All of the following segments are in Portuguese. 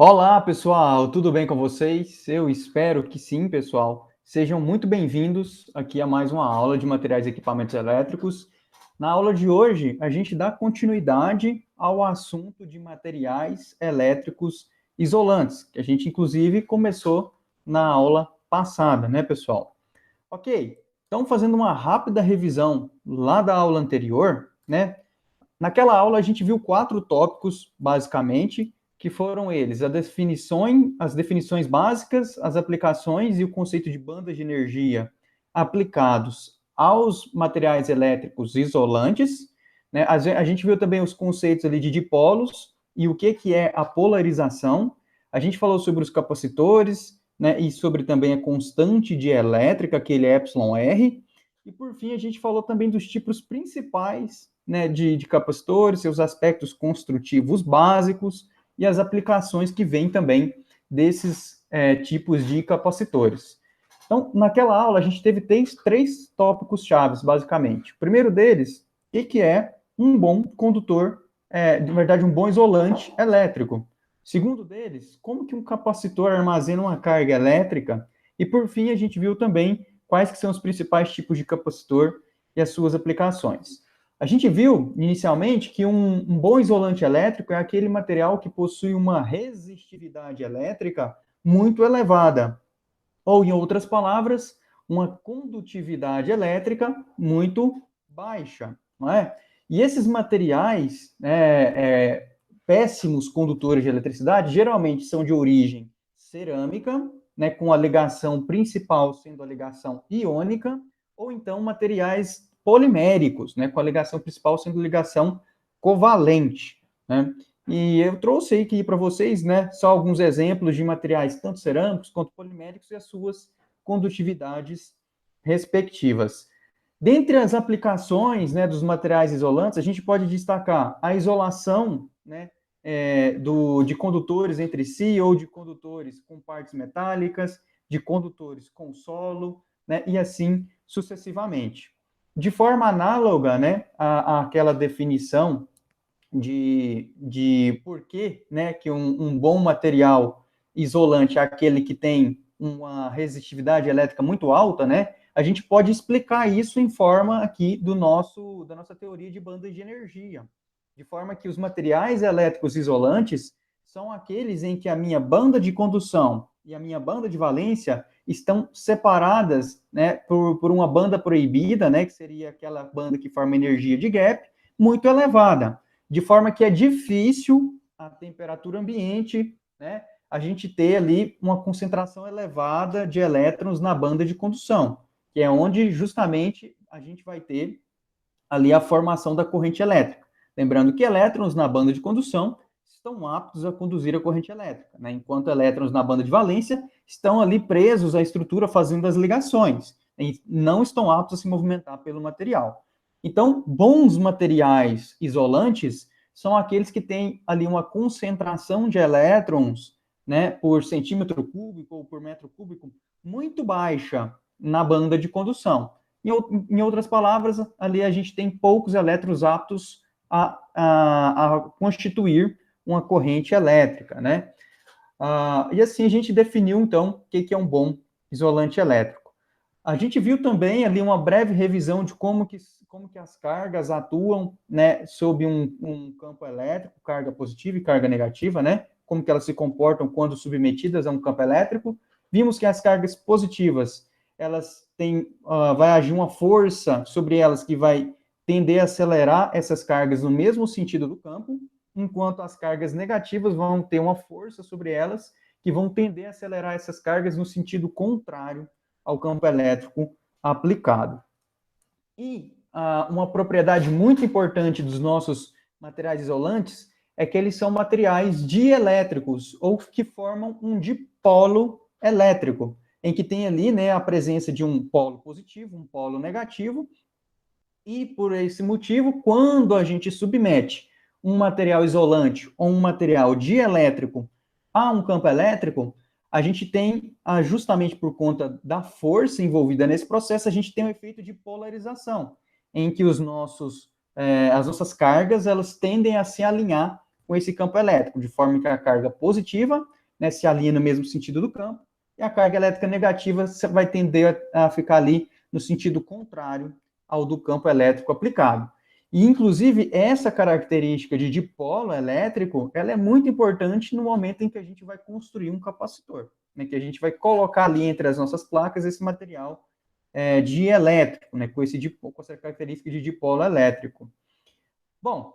Olá, pessoal, tudo bem com vocês? Eu espero que sim, pessoal. Sejam muito bem-vindos aqui a mais uma aula de materiais e equipamentos elétricos. Na aula de hoje, a gente dá continuidade ao assunto de materiais elétricos isolantes, que a gente, inclusive, começou na aula passada, né, pessoal? Ok, então, fazendo uma rápida revisão lá da aula anterior, né? Naquela aula, a gente viu 4 tópicos, basicamente, que foram eles: as definições básicas, as aplicações e o conceito de bandas de energia aplicados aos materiais elétricos isolantes. Né? A gente viu também os conceitos ali de dipolos e o que é a polarização. A gente falou sobre os capacitores, né, e sobre também a constante de elétrica, aquele εr. E, por fim, a gente falou também dos tipos principais, né, de capacitores, seus aspectos construtivos básicos e as aplicações que vêm também desses tipos de capacitores. Então, naquela aula, a gente teve três tópicos chaves, basicamente. O primeiro deles, o que é um bom condutor, de verdade, um bom isolante elétrico. O segundo deles, como que um capacitor armazena uma carga elétrica. E, por fim, a gente viu também quais que são os principais tipos de capacitor e as suas aplicações. A gente viu, inicialmente, que um bom isolante elétrico é aquele material que possui uma resistividade elétrica muito elevada, ou, em outras palavras, uma condutividade elétrica muito baixa, não é? E esses materiais, péssimos condutores de eletricidade, geralmente são de origem cerâmica, né, com a ligação principal sendo a ligação iônica, ou então materiais poliméricos, né, com a ligação principal sendo ligação covalente, né? E eu trouxe aqui para vocês, né, só alguns exemplos de materiais, tanto cerâmicos quanto poliméricos, e as suas condutividades respectivas. Dentre as aplicações, né, dos materiais isolantes, a gente pode destacar a isolação, né, de condutores entre si, ou de condutores com partes metálicas, de condutores com solo, né, e assim sucessivamente. De forma análoga, né, àquela definição de por que, né, que um bom material isolante é aquele que tem uma resistividade elétrica muito alta, né? A gente pode explicar isso em forma aqui da nossa teoria de bandas de energia, de forma que os materiais elétricos isolantes são aqueles em que a minha banda de condução e a minha banda de valência estão separadas, né, por uma banda proibida, né, que seria aquela banda que forma energia de gap muito elevada, de forma que é difícil a temperatura ambiente, né, a gente ter ali uma concentração elevada de elétrons na banda de condução, que é onde justamente a gente vai ter ali a formação da corrente elétrica. Lembrando que elétrons na banda de condução estão aptos a conduzir a corrente elétrica, né, enquanto elétrons na banda de valência estão ali presos à estrutura fazendo as ligações, e não estão aptos a se movimentar pelo material. Então, bons materiais isolantes são aqueles que têm ali uma concentração de elétrons, né, por centímetro cúbico ou por metro cúbico muito baixa na banda de condução. Em outras palavras, ali a gente tem poucos elétrons aptos a constituir uma corrente elétrica, né? E assim a gente definiu, então, o que é um bom isolante elétrico. A gente viu também ali uma breve revisão de como que as cargas atuam, né, sob um campo elétrico, carga positiva e carga negativa, né, como que elas se comportam quando submetidas a um campo elétrico. Vimos que as cargas positivas, elas vai agir uma força sobre elas que vai tender a acelerar essas cargas no mesmo sentido do campo, enquanto as cargas negativas vão ter uma força sobre elas que vão tender a acelerar essas cargas no sentido contrário ao campo elétrico aplicado. E uma propriedade muito importante dos nossos materiais isolantes é que eles são materiais dielétricos, ou que formam um dipolo elétrico, em que tem ali, né, a presença de um polo positivo, um polo negativo, e por esse motivo, quando a gente submete um material isolante ou um material dielétrico a um campo elétrico, a gente tem, justamente por conta da força envolvida nesse processo, a gente tem um efeito de polarização, em que as nossas cargas, elas tendem a se alinhar com esse campo elétrico, de forma que a carga positiva, né, se alinha no mesmo sentido do campo, e a carga elétrica negativa vai tender a ficar ali no sentido contrário ao do campo elétrico aplicado. E, inclusive, essa característica de dipolo elétrico, ela é muito importante no momento em que a gente vai construir um capacitor, né, que a gente vai colocar ali entre as nossas placas esse material dielétrico, né, com essa característica de dipolo elétrico. Bom,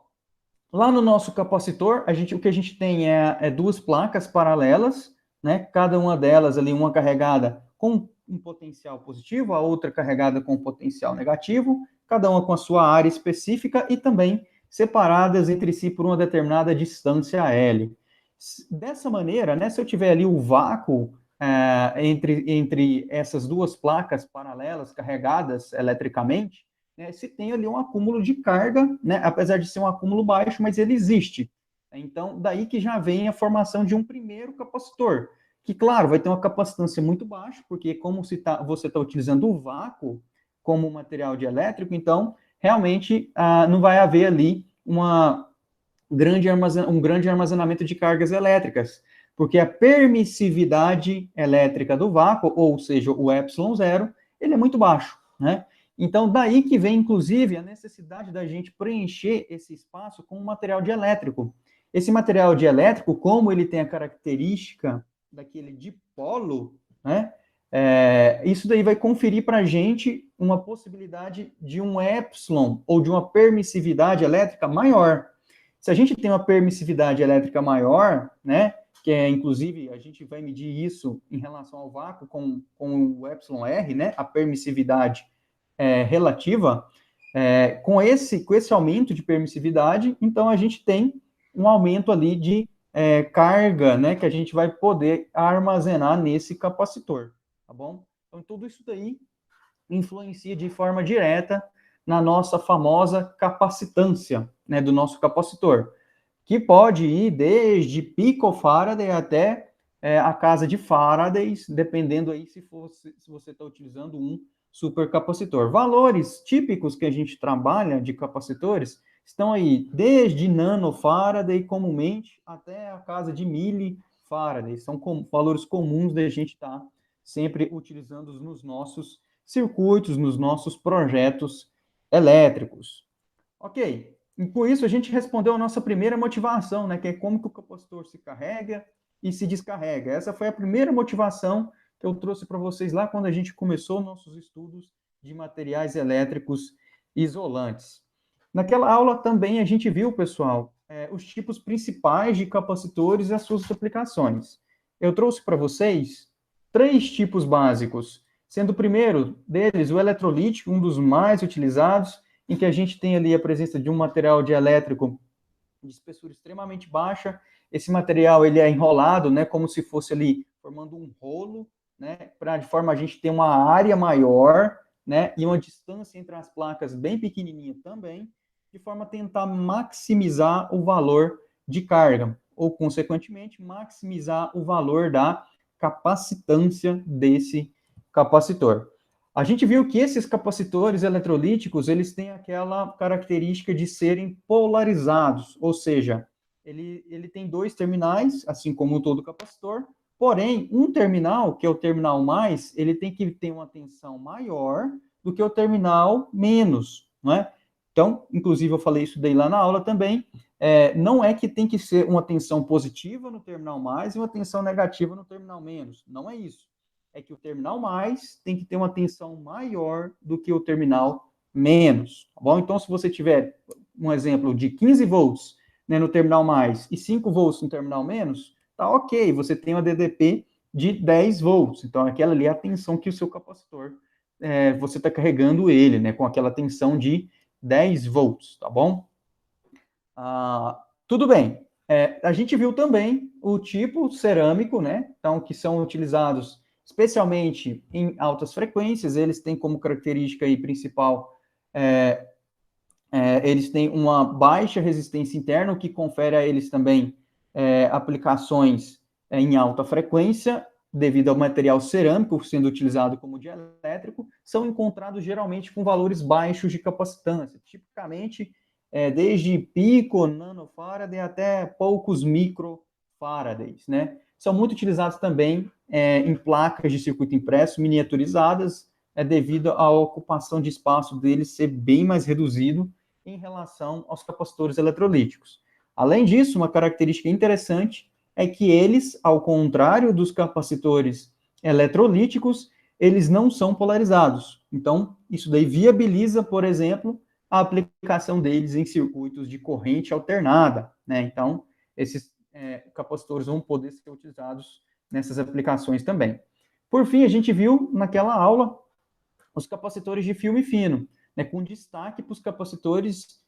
lá no nosso capacitor, o que a gente tem é duas placas paralelas, né, cada uma delas ali, uma carregada com um potencial positivo, a outra carregada com um potencial negativo, cada uma com a sua área específica e também separadas entre si por uma determinada distância L. Dessa maneira, né, se eu tiver ali o vácuo entre essas duas placas paralelas carregadas eletricamente, né, se tem ali um acúmulo de carga, né, apesar de ser um acúmulo baixo, mas ele existe. Então, daí que já vem a formação de um primeiro capacitor, que, claro, vai ter uma capacitância muito baixa, porque como você está utilizando o vácuo como material dielétrico, então, realmente, não vai haver ali um grande armazenamento de cargas elétricas, porque a permissividade elétrica do vácuo, ou seja, o ε0, ele é muito baixo, né? Então, daí que vem, inclusive, a necessidade da gente preencher esse espaço com um material dielétrico. Esse material dielétrico, como ele tem a característica daquele dipolo, né? Isso daí vai conferir para a gente uma possibilidade de um epsilon, ou de uma permissividade elétrica maior. Se a gente tem uma permissividade elétrica maior, né, que inclusive, a gente vai medir isso em relação ao vácuo com o εr, né, a permissividade relativa, com esse aumento de permissividade, então a gente tem um aumento ali de carga, né, que a gente vai poder armazenar nesse capacitor, tá bom? Então, tudo isso daí influencia de forma direta na nossa famosa capacitância, né, do nosso capacitor, que pode ir desde picofaraday até a casa de Faradays, dependendo aí se você está utilizando um supercapacitor. Valores típicos que a gente trabalha de capacitores estão aí desde nanofaraday comumente até a casa de milifaraday. São valores comuns da gente estar sempre utilizando nos nossos circuitos, nos nossos projetos elétricos. Ok, e com isso a gente respondeu a nossa primeira motivação, né, que é como que o capacitor se carrega e se descarrega. Essa foi a primeira motivação que eu trouxe para vocês lá quando a gente começou nossos estudos de materiais elétricos isolantes. Naquela aula também a gente viu, pessoal, os tipos principais de capacitores e as suas aplicações. Eu trouxe para vocês 3 tipos básicos, sendo o primeiro deles o eletrolítico, um dos mais utilizados, em que a gente tem ali a presença de um material dielétrico de espessura extremamente baixa. Esse material ele é enrolado, né, como se fosse ali formando um rolo, né, de forma a gente ter uma área maior, né, e uma distância entre as placas bem pequenininha também, de forma a tentar maximizar o valor de carga, ou, consequentemente, maximizar o valor da capacitância desse capacitor. A gente viu que esses capacitores eletrolíticos, eles têm aquela característica de serem polarizados, ou seja, ele tem 2 terminais, assim como todo capacitor, porém, um terminal, que é o terminal mais, ele tem que ter uma tensão maior do que o terminal menos, não é? Então, inclusive, eu falei isso daí lá na aula também, não é que tem que ser uma tensão positiva no terminal mais e uma tensão negativa no terminal menos, não é isso. É que o terminal mais tem que ter uma tensão maior do que o terminal menos, tá bom? Então, se você tiver um exemplo de 15 volts, né, no terminal mais e 5 volts no terminal menos, tá ok, você tem uma DDP de 10 volts, então aquela ali é a tensão que o seu capacitor, você está carregando ele, né, com aquela tensão de 10 volts, tá bom? Tudo bem. A gente viu também o tipo cerâmico, né, então, que são utilizados especialmente em altas frequências, eles têm como característica aí principal, eles têm uma baixa resistência interna, o que confere a eles também aplicações em alta frequência, devido ao material cerâmico sendo utilizado como dielétrico, são encontrados geralmente com valores baixos de capacitância. Tipicamente, desde pico, nanofaraday, até poucos microfarads, né? São muito utilizados também em placas de circuito impresso miniaturizadas, devido à ocupação de espaço deles ser bem mais reduzido em relação aos capacitores eletrolíticos. Além disso, uma característica interessante é que eles, ao contrário dos capacitores eletrolíticos, eles não são polarizados. Então, isso daí viabiliza, por exemplo, a aplicação deles em circuitos de corrente alternada, né? Então, esses capacitores vão poder ser utilizados nessas aplicações também. Por fim, a gente viu naquela aula os capacitores de filme fino, né, com destaque para os capacitores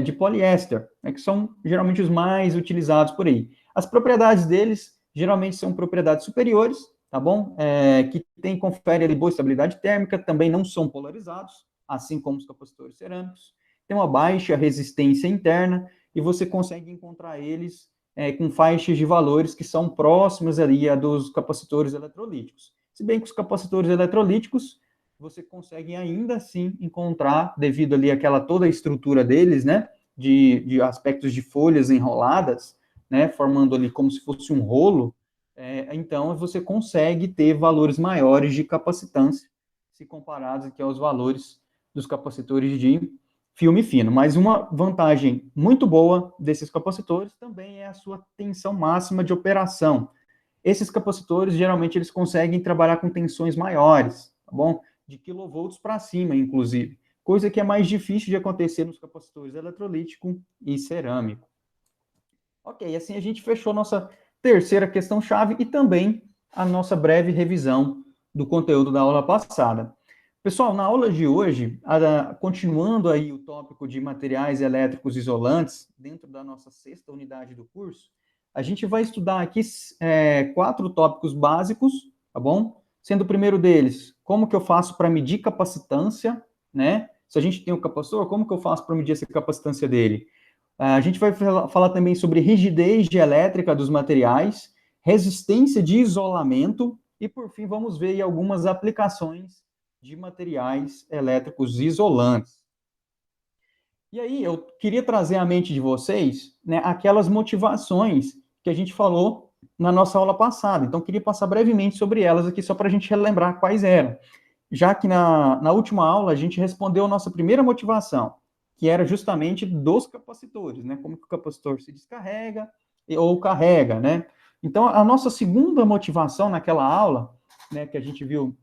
de poliéster, né, que são geralmente os mais utilizados por aí. As propriedades deles geralmente são propriedades superiores, tá bom? Que confere ali boa estabilidade térmica, também não são polarizados, assim como os capacitores cerâmicos, tem uma baixa resistência interna e você consegue encontrar eles com faixas de valores que são próximas ali a dos capacitores eletrolíticos. Se bem que os capacitores eletrolíticos você consegue ainda assim encontrar, devido ali àquela toda a estrutura deles, né, de aspectos de folhas enroladas, né, formando ali como se fosse um rolo, então você consegue ter valores maiores de capacitância, se comparados aqui aos valores dos capacitores de filme fino. Mas uma vantagem muito boa desses capacitores também é a sua tensão máxima de operação. Esses capacitores, geralmente, eles conseguem trabalhar com tensões maiores, tá bom? De quilovolts para cima, inclusive. Coisa que é mais difícil de acontecer nos capacitores eletrolítico e cerâmico. Ok, assim a gente fechou nossa terceira questão-chave e também a nossa breve revisão do conteúdo da aula passada. Pessoal, na aula de hoje, continuando aí o tópico de materiais elétricos isolantes, dentro da nossa sexta unidade do curso, a gente vai estudar aqui 4 tópicos básicos, tá bom? Sendo o primeiro deles, como que eu faço para medir capacitância, né? Se a gente tem um capacitor, como que eu faço para medir essa capacitância dele? A gente vai falar também sobre rigidez elétrica dos materiais, resistência de isolamento e, por fim, vamos ver aí algumas aplicações de materiais elétricos isolantes. E aí, eu queria trazer à mente de vocês, né, aquelas motivações que a gente falou na nossa aula passada. Então, queria passar brevemente sobre elas aqui, só para a gente relembrar quais eram. Já que na última aula a gente respondeu a nossa primeira motivação, que era justamente dos capacitores, né? Como que o capacitor se descarrega ou carrega, né? Então, a nossa segunda motivação naquela aula, né, que a gente viu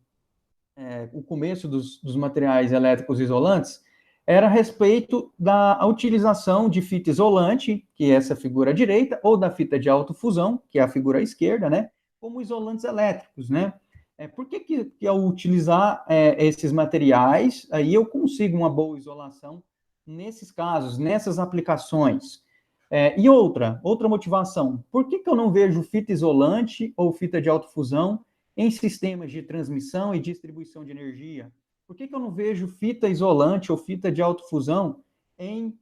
o começo dos materiais elétricos isolantes, era a respeito da utilização de fita isolante, que é essa figura à direita, ou da fita de autofusão, que é a figura à esquerda, né? Como isolantes elétricos, né? Por que ao utilizar esses materiais, aí eu consigo uma boa isolação nesses casos, nessas aplicações? E outra motivação, por que eu não vejo fita isolante ou fita de autofusão em sistemas de transmissão e distribuição de energia? Por que eu não vejo fita isolante ou fita de autofusão em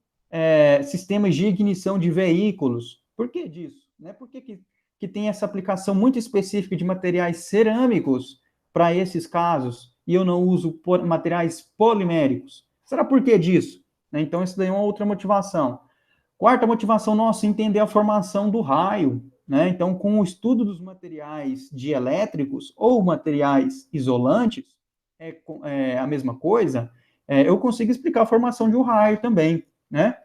sistemas de ignição de veículos? Por que disso? Né? Por que tem essa aplicação muito específica de materiais cerâmicos para esses casos e eu não uso materiais poliméricos? Será por que disso? Né? Então, isso daí é uma outra motivação. Quarta motivação nossa, entender a formação do raio, né? Então, com o estudo dos materiais dielétricos ou materiais isolantes, a mesma coisa, eu consigo explicar a formação de um raio também, né?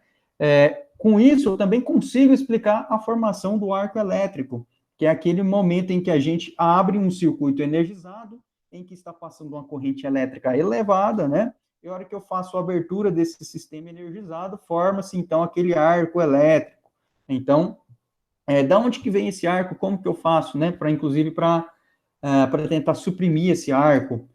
Com isso, eu também consigo explicar a formação do arco elétrico, que é aquele momento em que a gente abre um circuito energizado, em que está passando uma corrente elétrica elevada, né? E a hora que eu faço a abertura desse sistema energizado, forma-se, então, aquele arco elétrico. Então, da onde que vem esse arco? Como que eu faço, né? Inclusive, para tentar suprimir esse arco.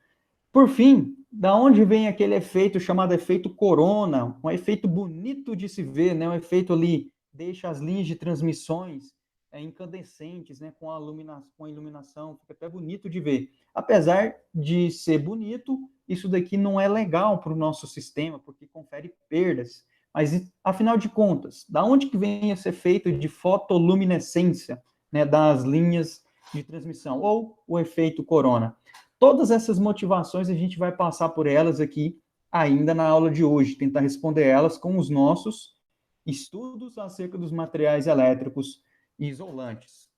Por fim, da onde vem aquele efeito chamado efeito corona? Um efeito bonito de se ver, né? Um efeito ali, deixa as linhas de transmissões incandescentes, né? Com a iluminação, fica até bonito de ver. Apesar de ser bonito, isso daqui não é legal para o nosso sistema, porque confere perdas. Mas, afinal de contas, da onde que vem esse efeito de fotoluminescência, né, das linhas de transmissão? Ou o efeito corona? Todas essas motivações a gente vai passar por elas aqui ainda na aula de hoje, tentar responder elas com os nossos estudos acerca dos materiais elétricos isolantes.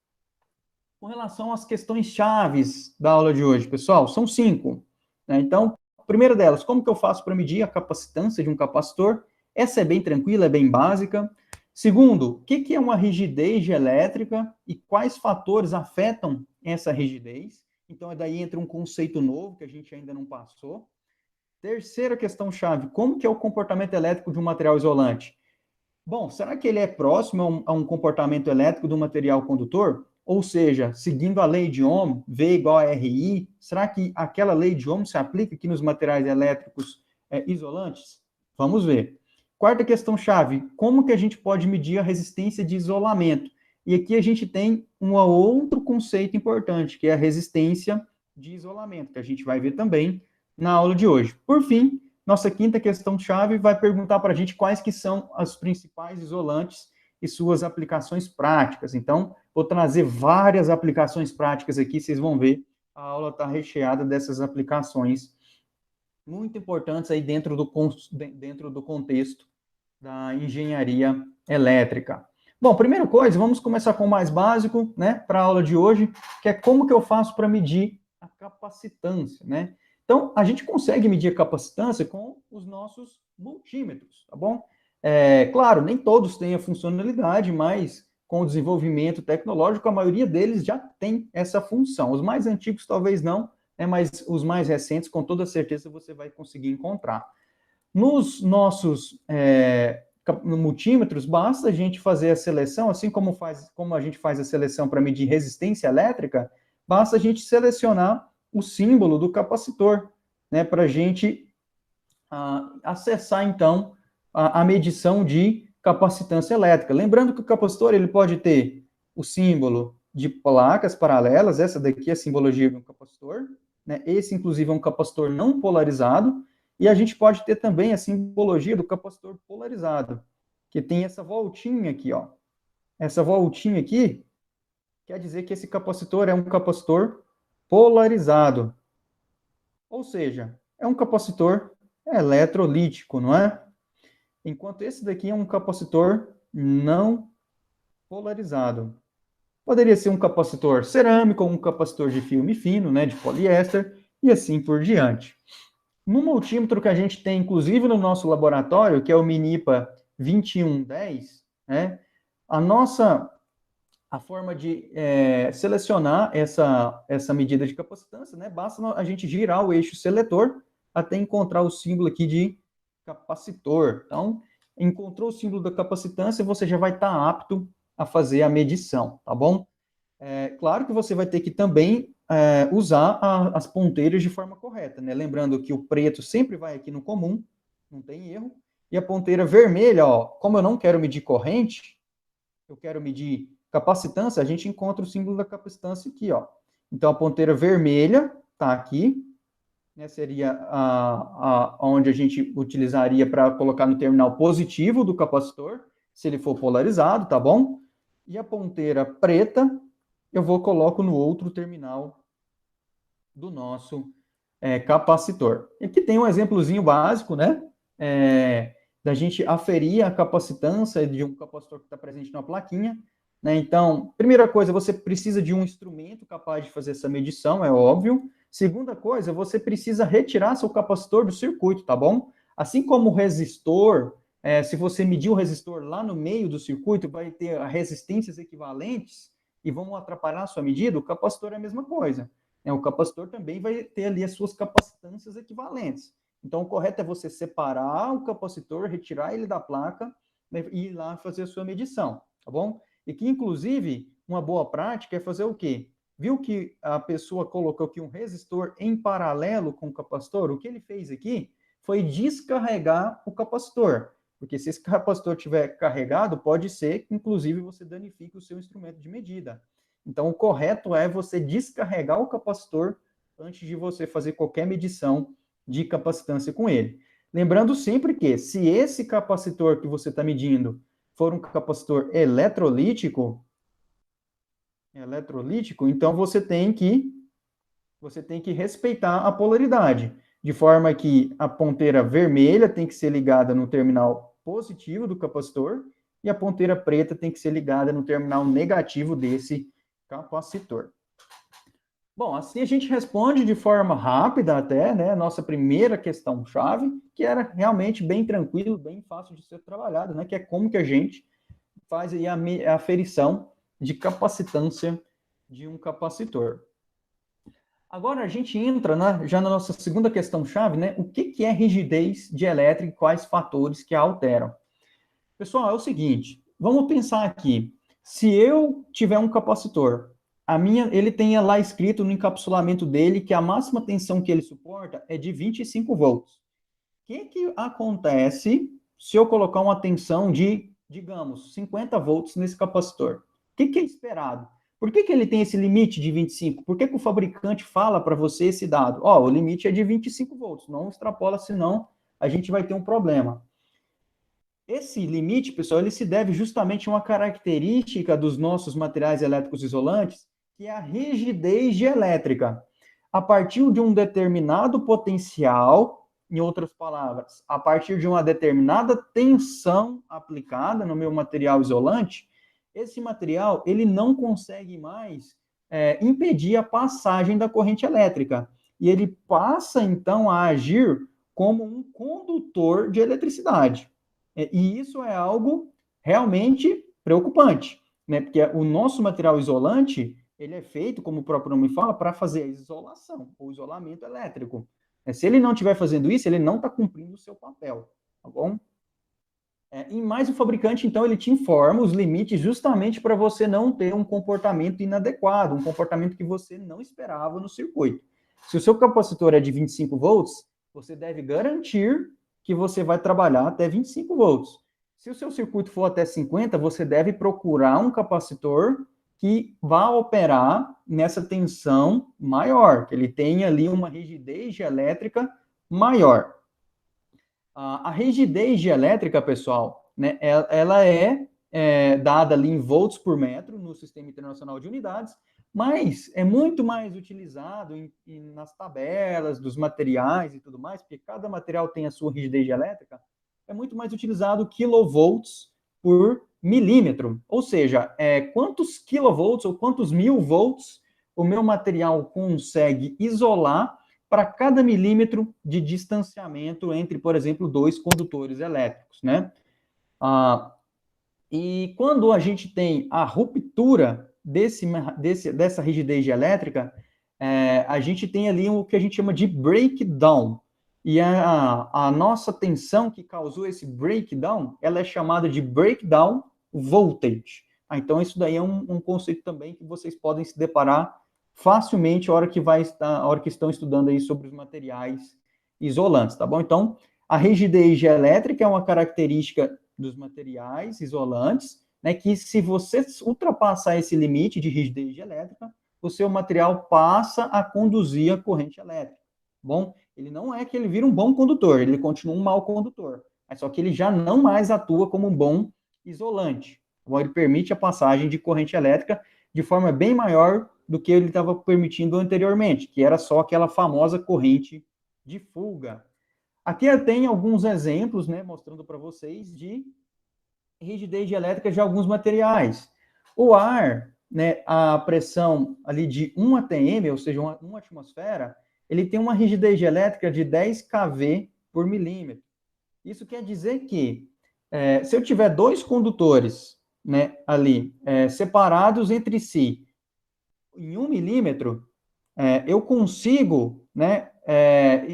Com relação às questões chaves da aula de hoje, pessoal, são 5. Né? Então, a primeira delas, como que eu faço para medir a capacitância de um capacitor? Essa é bem tranquila, é bem básica. Segundo, o que é uma rigidez elétrica e quais fatores afetam essa rigidez? Então, daí entra um conceito novo que a gente ainda não passou. Terceira questão-chave, como que é o comportamento elétrico de um material isolante? Bom, será que ele é próximo a um comportamento elétrico do material condutor? Ou seja, seguindo a lei de Ohm, V igual a RI, será que aquela lei de Ohm se aplica aqui nos materiais elétricos isolantes? Vamos ver. Quarta questão-chave, como que a gente pode medir a resistência de isolamento? E aqui a gente tem um outro conceito importante, que é a resistência de isolamento, que a gente vai ver também na aula de hoje. Por fim, nossa quinta questão-chave vai perguntar para a gente quais que são os principais isolantes e suas aplicações práticas. Então, vou trazer várias aplicações práticas aqui, vocês vão ver, a aula está recheada dessas aplicações muito importantes aí dentro do contexto da engenharia elétrica. Bom, primeira coisa, vamos começar com o mais básico, né, para a aula de hoje, que é como que eu faço para medir a capacitância, né? Então, a gente consegue medir a capacitância com os nossos multímetros, tá bom? Claro, nem todos têm a funcionalidade, mas com o desenvolvimento tecnológico, a maioria deles já tem essa função. Os mais antigos talvez não, né, mas os mais recentes, com toda certeza, você vai conseguir encontrar. Nos nossos multímetros, basta a gente fazer a seleção, assim como a gente faz a seleção para medir resistência elétrica, basta a gente selecionar o símbolo do capacitor, né, para a gente acessar, então, a medição de capacitância elétrica. Lembrando que o capacitor ele pode ter o símbolo de placas paralelas, essa daqui é a simbologia de um capacitor, né, esse, inclusive, é um capacitor não polarizado, e a gente pode ter também a simbologia do capacitor polarizado, que tem essa voltinha aqui, ó. Essa voltinha aqui quer dizer que esse capacitor é um capacitor polarizado. Ou seja, é um capacitor eletrolítico, não é? Enquanto esse daqui é um capacitor não polarizado. Poderia ser um capacitor cerâmico ou um capacitor de filme fino, né, de poliéster, e assim por diante. No multímetro que a gente tem, inclusive no nosso laboratório, que é o Minipa 2110, né, a forma de selecionar essa medida de capacitância, né, basta a gente girar o eixo seletor até encontrar o símbolo aqui de capacitor. Então, encontrou o símbolo da capacitância, você já vai estar apto a fazer a medição, tá bom? Claro que você vai ter que também usar as ponteiras de forma correta, né? Lembrando que o preto sempre vai aqui no comum, não tem erro. E a ponteira vermelha, ó, como eu não quero medir corrente, eu quero medir capacitância, a gente encontra o símbolo da capacitância aqui, ó. Então, a ponteira vermelha está aqui, né, seria onde a gente utilizaria para colocar no terminal positivo do capacitor, se ele for polarizado, tá bom? E a ponteira preta, eu coloco no outro terminal do nosso capacitor. Aqui tem um exemplozinho básico, né? Da gente aferir a capacitância de um capacitor que está presente na plaquinha. Né? Então, primeira coisa, você precisa de um instrumento capaz de fazer essa medição, é óbvio. Segunda coisa, você precisa retirar seu capacitor do circuito, tá bom? Assim como o resistor, se você medir o resistor lá no meio do circuito, vai ter resistências equivalentes e vão atrapalhar a sua medida, o capacitor é a mesma coisa. O capacitor também vai ter ali as suas capacitâncias equivalentes. Então, o correto é você separar o capacitor, retirar ele da placa, né, e ir lá fazer a sua medição, tá bom? E que, inclusive, uma boa prática é fazer o quê? Viu que a pessoa colocou aqui um resistor em paralelo com o capacitor? O que ele fez aqui foi descarregar o capacitor. Porque se esse capacitor estiver carregado, pode ser que, inclusive, você danifique o seu instrumento de medida. Então, o correto é você descarregar o capacitor antes de você fazer qualquer medição de capacitância com ele. Lembrando sempre que, se esse capacitor que você está medindo for um capacitor eletrolítico, então você tem que respeitar a polaridade. de forma que a ponteira vermelha tem que ser ligada no terminal positivo do capacitor e a ponteira preta tem que ser ligada no terminal negativo desse capacitor. Bom, assim a gente responde de forma rápida até, né, nossa primeira questão-chave, que era realmente bem tranquilo, bem fácil de ser trabalhado, né, que é como que a gente faz aí a aferição de capacitância de um capacitor. Agora a gente entra já na nossa segunda questão-chave, né, o que é rigidez dielétrica e quais fatores que a alteram. Pessoal, é o seguinte, vamos pensar aqui, se eu tiver um capacitor, ele tenha lá escrito no encapsulamento dele que a máxima tensão que ele suporta é de 25 volts. O que acontece se eu colocar uma tensão de, digamos, 50 volts nesse capacitor? O que é esperado? Por que ele tem esse limite de 25? Por que o fabricante fala para você esse dado? O limite é de 25 volts, não extrapola, senão a gente vai ter um problema. Esse limite, pessoal, ele se deve justamente a uma característica dos nossos materiais elétricos isolantes, que é a rigidez dielétrica. A partir de um determinado potencial, em outras palavras, a partir de uma determinada tensão aplicada no meu material isolante, esse material ele não consegue mais impedir a passagem da corrente elétrica. E ele passa, então, a agir como um condutor de eletricidade. E isso é algo realmente preocupante, né? Porque o nosso material isolante, ele é feito, como o próprio nome fala, para fazer a isolação, ou isolamento elétrico. Se ele não estiver fazendo isso, ele não está cumprindo o seu papel, tá bom? E mais o fabricante, então, ele te informa os limites justamente para você não ter um comportamento inadequado, um comportamento que você não esperava no circuito. Se o seu capacitor é de 25 volts, você deve garantir que você vai trabalhar até 25 volts. Se o seu circuito for até 50, você deve procurar um capacitor que vá operar nessa tensão maior, que ele tenha ali uma rigidez elétrica maior. A rigidez dielétrica, pessoal, né, ela é dada ali em volts por metro no Sistema Internacional de Unidades, mas é muito mais utilizado nas tabelas dos materiais e tudo mais, porque cada material tem a sua rigidez dielétrica, é muito mais utilizado kilovolts por milímetro, ou seja, quantos kilovolts ou quantos mil volts o meu material consegue isolar para cada milímetro de distanciamento entre, por exemplo, dois condutores elétricos, né? E quando a gente tem a ruptura dessa rigidez elétrica, a gente tem ali o que a gente chama de breakdown. E a nossa tensão que causou esse breakdown, ela é chamada de breakdown voltage. Então, isso daí é um conceito também que vocês podem se deparar facilmente a hora que estão estudando aí sobre os materiais isolantes, tá bom? Então, a rigidez elétrica é uma característica dos materiais isolantes, né, que se você ultrapassar esse limite de rigidez elétrica, o seu material passa a conduzir a corrente elétrica. Bom, ele não é que ele vira um bom condutor, ele continua um mau condutor, mas só que ele já não mais atua como um bom isolante. Bom, ele permite a passagem de corrente elétrica de forma bem maior do que ele estava permitindo anteriormente, que era só aquela famosa corrente de fuga. Aqui eu tenho alguns exemplos, né, mostrando para vocês de rigidez elétrica de alguns materiais. O ar, né, a pressão ali de 1 atm, ou seja, uma atmosfera, ele tem uma rigidez elétrica de 10 kV por milímetro. Isso quer dizer que, se eu tiver dois condutores, né, ali, separados entre si, em 1 milímetro, eu consigo, né,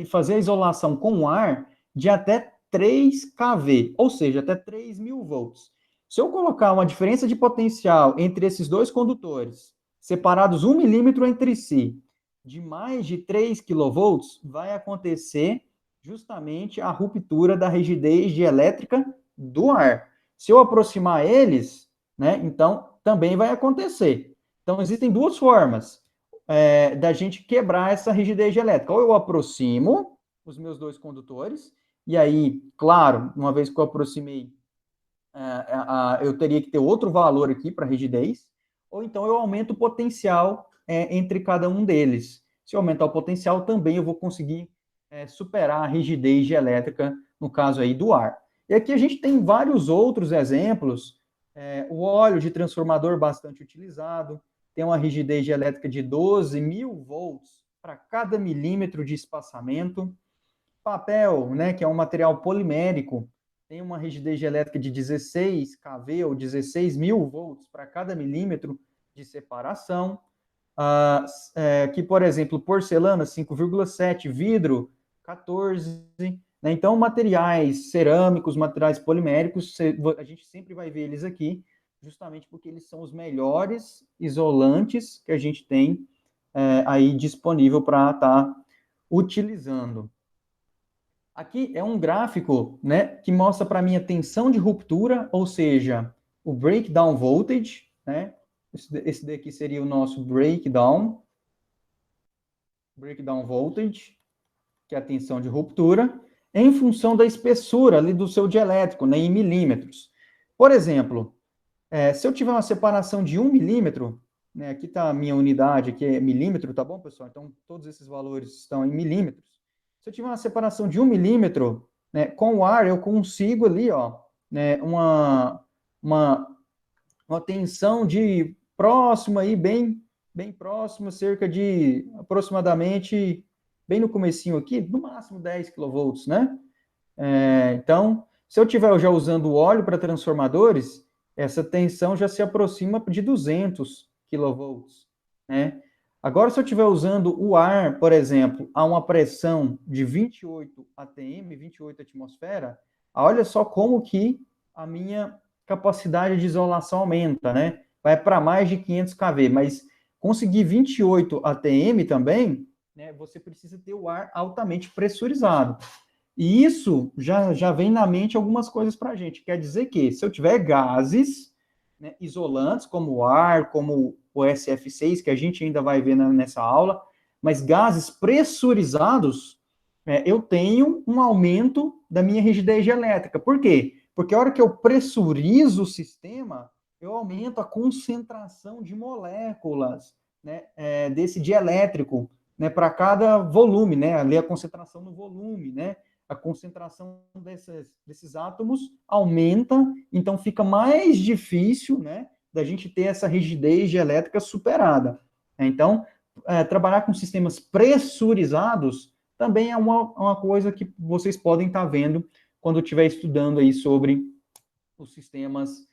fazer a isolação com ar de até 3 kV, ou seja, até 3.000 volts. Se eu colocar uma diferença de potencial entre esses dois condutores, separados 1 milímetro entre si, de mais de 3 kV, vai acontecer justamente a ruptura da rigidez elétrica do ar. Se eu aproximar eles, né, então também vai acontecer. Então, existem duas formas da gente quebrar essa rigidez elétrica. Ou eu aproximo os meus dois condutores, e aí, claro, uma vez que eu aproximei, eu teria que ter outro valor aqui para rigidez, ou então eu aumento o potencial entre cada um deles. Se eu aumentar o potencial, também eu vou conseguir superar a rigidez dielétrica, no caso aí do ar. E aqui a gente tem vários outros exemplos. O óleo de transformador bastante utilizado, tem uma rigidez dielétrica de 12.000 volts para cada milímetro de espaçamento. Papel, né, que é um material polimérico, tem uma rigidez dielétrica de 16 kV ou 16.000 volts para cada milímetro de separação. Que, por exemplo, porcelana 5,7, vidro 14, né? Então, materiais cerâmicos, materiais poliméricos, a gente sempre vai ver eles aqui, justamente porque eles são os melhores isolantes que a gente tem aí disponível para estar utilizando. Aqui é um gráfico, né, que mostra para mim a tensão de ruptura, ou seja, o breakdown voltage, né? Esse daqui seria o nosso breakdown voltage, que é a tensão de ruptura, em função da espessura ali do seu dielétrico, né, em milímetros. Por exemplo, se eu tiver uma separação de 1 milímetro, né, aqui está a minha unidade, aqui é milímetro, tá bom, pessoal? Então, todos esses valores estão em milímetros. Se eu tiver uma separação de 1 milímetro, né, com o ar, eu consigo ali, ó, né, uma tensão de próxima aí, bem próxima, cerca de aproximadamente, bem no comecinho aqui, no máximo 10 kV, né? Então, se eu estiver já usando óleo para transformadores, essa tensão já se aproxima de 200 kV, né? Agora, se eu estiver usando o ar, por exemplo, a uma pressão de 28 atm, 28 atmosfera, olha só como que a minha capacidade de isolação aumenta, né? Vai para mais de 500 kV, mas conseguir 28 atm também, né, você precisa ter o ar altamente pressurizado. E isso já vem na mente algumas coisas para a gente. Quer dizer que, se eu tiver gases, né, isolantes, como o ar, como o SF6, que a gente ainda vai ver nessa aula, mas gases pressurizados, eu tenho um aumento da minha rigidez elétrica. Por quê? Porque a hora que eu pressurizo o sistema, eu aumento a concentração de moléculas, né, desse dielétrico, né, para cada volume, né, ali a concentração no volume, né, a concentração desses átomos aumenta, então fica mais difícil, né, da gente ter essa rigidez dielétrica superada. Então, trabalhar com sistemas pressurizados também é uma coisa que vocês podem estar vendo quando estiver estudando aí sobre os sistemas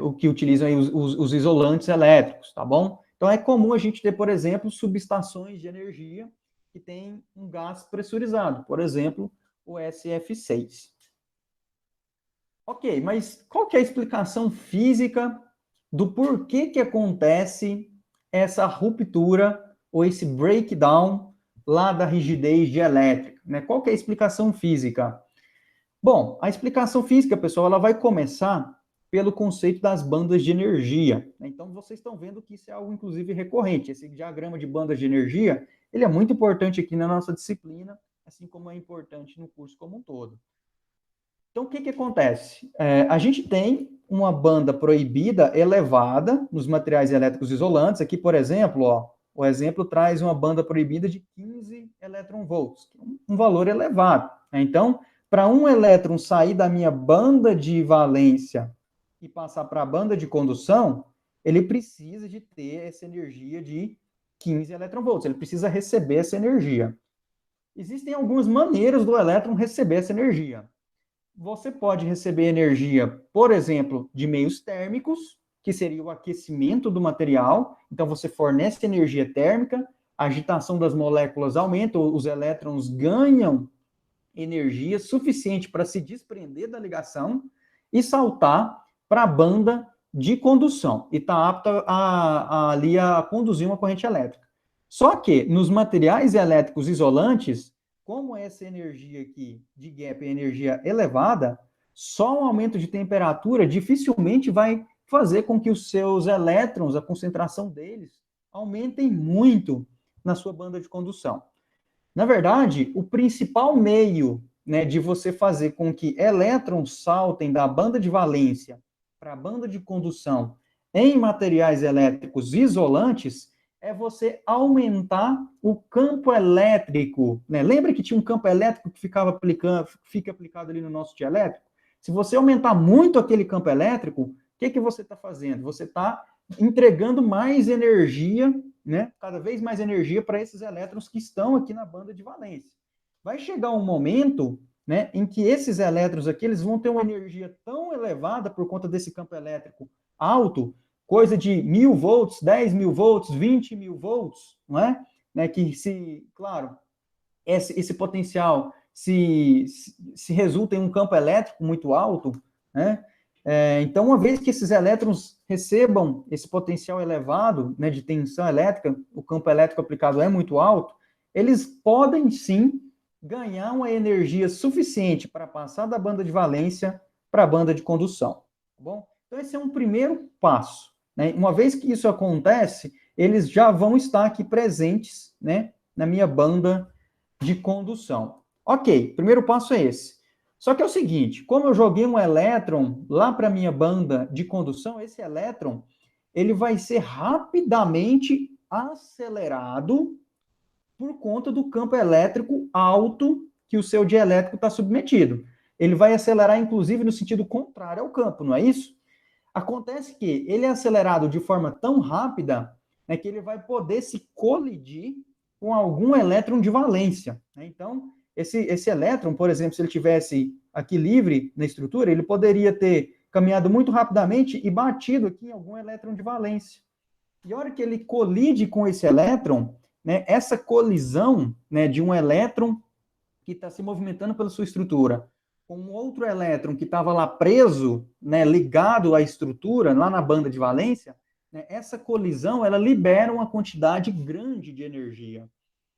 o que utilizam aí os isolantes elétricos, tá bom? Então, é comum a gente ter, por exemplo, subestações de energia que tem um gás pressurizado, por exemplo, o SF6. Ok, mas qual que é a explicação física do porquê que acontece essa ruptura ou esse breakdown lá da rigidez dielétrica, né? Qual que é a explicação física? Bom, a explicação física, pessoal, ela vai começar pelo conceito das bandas de energia. Então, vocês estão vendo que isso é algo, inclusive, recorrente. Esse diagrama de bandas de energia, ele é muito importante aqui na nossa disciplina, assim como é importante no curso como um todo. Então, o que acontece? A gente tem uma banda proibida elevada nos materiais elétricos isolantes. Aqui, por exemplo, ó, o exemplo traz uma banda proibida de 15 elétron-volts, um valor elevado. Então, para um elétron sair da minha banda de valência e passar para a banda de condução, ele precisa de ter essa energia de 15 elétron-volts, ele precisa receber essa energia. Existem algumas maneiras do elétron receber essa energia. Você pode receber energia, por exemplo, de meios térmicos, que seria o aquecimento do material. Então, você fornece energia térmica, a agitação das moléculas aumenta, os elétrons ganham energia suficiente para se desprender da ligação e saltar para a banda de condução. E está apta ali a conduzir uma corrente elétrica. Só que, nos materiais elétricos isolantes, como essa energia aqui de gap é energia elevada, só um aumento de temperatura dificilmente vai fazer com que os seus elétrons, a concentração deles, aumentem muito na sua banda de condução. Na verdade, o principal meio, né, de você fazer com que elétrons saltem da banda de valência para a banda de condução em materiais elétricos isolantes é você aumentar o campo elétrico, né? Lembra que tinha um campo elétrico que fica aplicado ali no nosso dielétrico? Se você aumentar muito aquele campo elétrico, o que você está fazendo? Você está entregando mais energia, né? Cada vez mais energia para esses elétrons que estão aqui na banda de valência. Vai chegar um momento, né, em que esses elétrons aqui eles vão ter uma energia tão elevada por conta desse campo elétrico alto, coisa de 1.000 volts, 10.000 volts, 20.000 volts, não é? Né, que se, claro, esse potencial se resulta em um campo elétrico muito alto, né? Então, uma vez que esses elétrons recebam esse potencial elevado, né, de tensão elétrica, o campo elétrico aplicado é muito alto, eles podem sim ganhar uma energia suficiente para passar da banda de valência para a banda de condução, tá bom? Então, esse é um primeiro passo, né? Uma vez que isso acontece, eles já vão estar aqui presentes, né, na minha banda de condução. Ok, primeiro passo é esse. Só que é o seguinte, como eu joguei um elétron lá para a minha banda de condução, esse elétron, ele vai ser rapidamente acelerado por conta do campo elétrico alto que o seu dielétrico está submetido. Ele vai acelerar, inclusive, no sentido contrário ao campo, não é isso? Acontece que ele é acelerado de forma tão rápida, né, que ele vai poder se colidir com algum elétron de valência, né? Então, esse elétron, por exemplo, se ele tivesse aqui livre na estrutura, ele poderia ter caminhado muito rapidamente e batido aqui em algum elétron de valência. E a hora que ele colide com esse elétron, né, essa colisão, né, de um elétron que está se movimentando pela sua estrutura com um outro elétron que estava lá preso, né, ligado à estrutura, lá na banda de valência, né, essa colisão, ela libera uma quantidade grande de energia.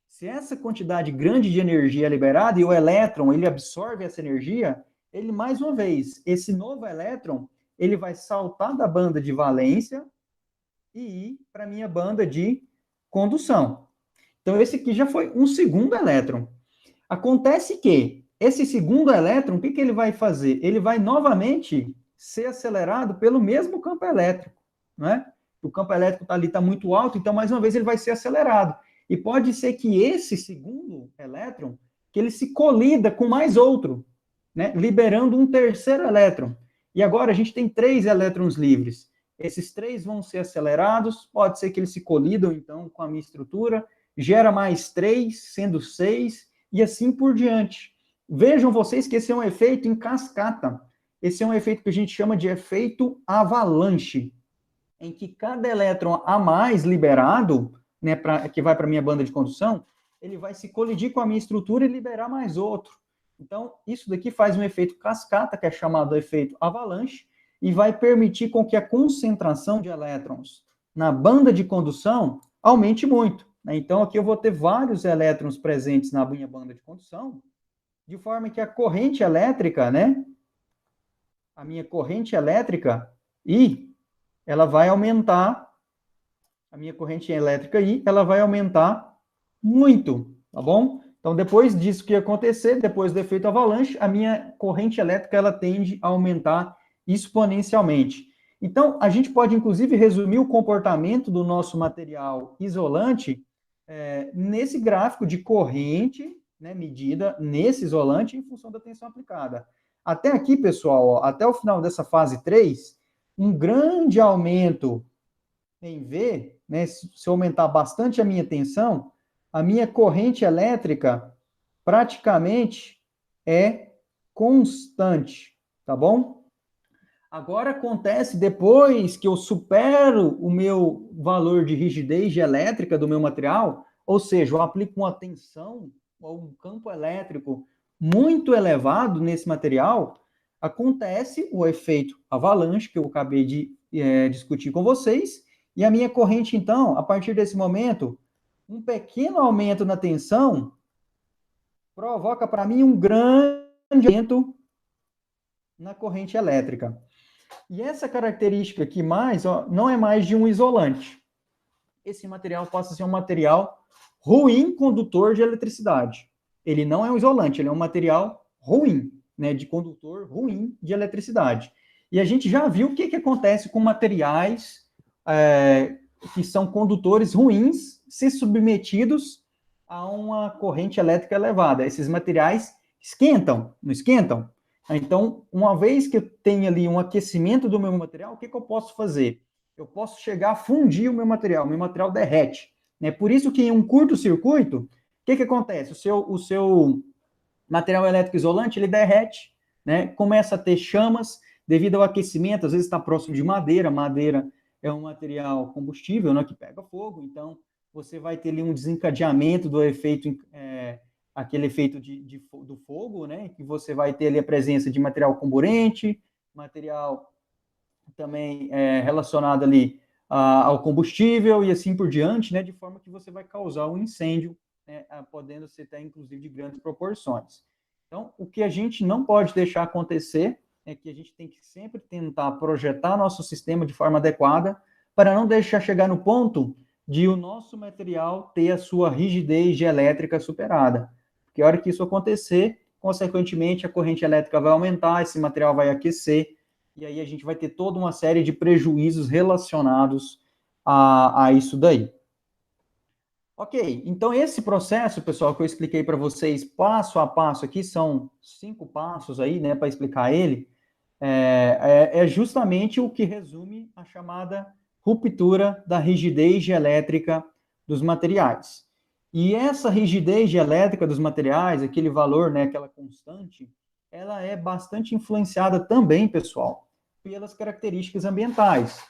Se essa quantidade grande de energia é liberada e o elétron, ele absorve essa energia, ele, mais uma vez, esse novo elétron, ele vai saltar da banda de valência e ir para a minha banda de condução. Então, esse aqui já foi um segundo elétron. Acontece que esse segundo elétron, o que ele vai fazer? Ele vai novamente ser acelerado pelo mesmo campo elétrico, não é? O campo elétrico ali está muito alto, então, mais uma vez, ele vai ser acelerado. E pode ser que esse segundo elétron, que ele se colida com mais outro, né? Liberando um terceiro elétron. E agora a gente tem 3 elétrons livres. Esses 3 vão ser acelerados, pode ser que eles se colidam, então, com a minha estrutura, gera mais 3, sendo 6, e assim por diante. Vejam vocês que esse é um efeito em cascata. Esse é um efeito que a gente chama de efeito avalanche, em que cada elétron a mais liberado, né, que vai para a minha banda de condução, ele vai se colidir com a minha estrutura e liberar mais outro. Então, isso daqui faz um efeito cascata, que é chamado efeito avalanche, e vai permitir com que a concentração de elétrons na banda de condução aumente muito. Então, aqui eu vou ter vários elétrons presentes na minha banda de condução, de forma que a corrente elétrica, né? A minha corrente elétrica I, ela vai aumentar, a minha corrente elétrica I, ela vai aumentar muito, tá bom? Então, depois disso que acontecer, depois do efeito avalanche, a minha corrente elétrica, ela tende a aumentar exponencialmente. Então, a gente pode, inclusive, resumir o comportamento do nosso material isolante nesse gráfico de corrente, né, medida nesse isolante em função da tensão aplicada. Até aqui, pessoal, ó, até o final dessa fase 3, um grande aumento em V, né, se eu aumentar bastante a minha tensão, a minha corrente elétrica praticamente é constante, tá bom? Agora acontece, depois que eu supero o meu valor de rigidez elétrica do meu material, ou seja, eu aplico uma tensão ou um campo elétrico muito elevado nesse material, acontece o efeito avalanche, que eu acabei de discutir com vocês, e a minha corrente, então, a partir desse momento, um pequeno aumento na tensão provoca para mim um grande aumento na corrente elétrica. E essa característica aqui não é mais de um isolante. Esse material passa a ser um material ruim condutor de eletricidade. Ele não é um isolante, ele é um material ruim, né, de condutor ruim de eletricidade. E a gente já viu o que acontece com materiais que são condutores ruins se submetidos a uma corrente elétrica elevada. Esses materiais esquentam, não esquentam? Então, uma vez que eu tenho ali um aquecimento do meu material, o que eu posso fazer? Eu posso chegar a fundir o meu material derrete. Né? Por isso que em um curto-circuito, o que acontece? O seu material elétrico isolante, ele derrete, né? Começa a ter chamas devido ao aquecimento, às vezes está próximo de madeira, madeira é um material combustível, né, que pega fogo, então você vai ter ali um desencadeamento do efeito, aquele efeito do fogo, né, que você vai ter ali a presença de material comburente, material também relacionado ali ao combustível e assim por diante, né, de forma que você vai causar um incêndio, né, podendo ser até inclusive de grandes proporções. Então, o que a gente não pode deixar acontecer é que a gente tem que sempre tentar projetar nosso sistema de forma adequada para não deixar chegar no ponto de o nosso material ter a sua rigidez elétrica superada. Porque a hora que isso acontecer, consequentemente, a corrente elétrica vai aumentar, esse material vai aquecer, e aí a gente vai ter toda uma série de prejuízos relacionados a isso daí. Ok, então esse processo, pessoal, que eu expliquei para vocês passo a passo aqui, são 5 passos aí, né, para explicar ele, é justamente o que resume a chamada ruptura da rigidez elétrica dos materiais. E essa rigidez elétrica dos materiais, aquele valor, né, aquela constante, ela é bastante influenciada também, pessoal, pelas características ambientais.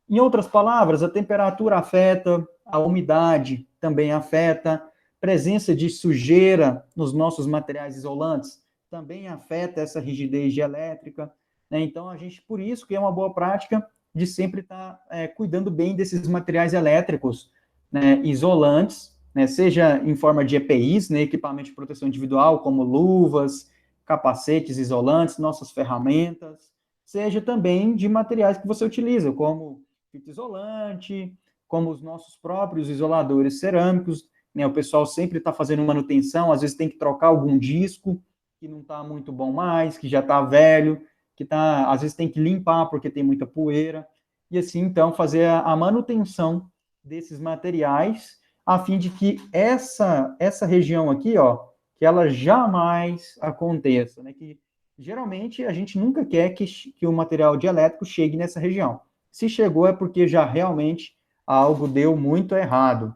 Em outras palavras, a temperatura afeta, a umidade também afeta, presença de sujeira nos nossos materiais isolantes também afeta essa rigidez elétrica, né? Então, a gente, por isso que é uma boa prática de sempre estar cuidando bem desses materiais elétricos, né, isolantes, né, seja em forma de EPIs, né, equipamento de proteção individual, como luvas, capacetes isolantes, nossas ferramentas, seja também de materiais que você utiliza, como fita isolante, como os nossos próprios isoladores cerâmicos, né, o pessoal sempre está fazendo manutenção, às vezes tem que trocar algum disco que não está muito bom mais, que já está velho, que tá, às vezes tem que limpar porque tem muita poeira, e assim, então, fazer a manutenção desses materiais, a fim de que essa região aqui, ó, que ela jamais aconteça, né, que geralmente a gente nunca quer que o material dielétrico chegue nessa região. Se chegou é porque já realmente algo deu muito errado.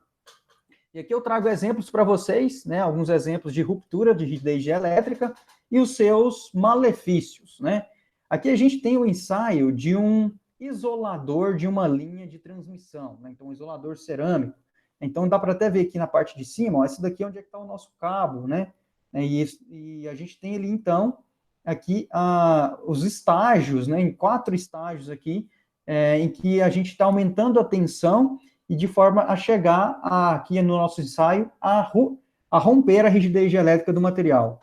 E aqui eu trago exemplos para vocês, né, alguns exemplos de ruptura de rigidez elétrica e os seus malefícios, né? Aqui a gente tem o ensaio de um isolador de uma linha de transmissão, né? Então, um isolador cerâmico. Então, dá para até ver aqui na parte de cima, ó, esse daqui é onde é que está o nosso cabo, né? E a gente tem ali, então, aqui os estágios, né? Em 4 estágios aqui, em que a gente está aumentando a tensão e de forma a chegar aqui no nosso ensaio a romper a rigidez elétrica do material.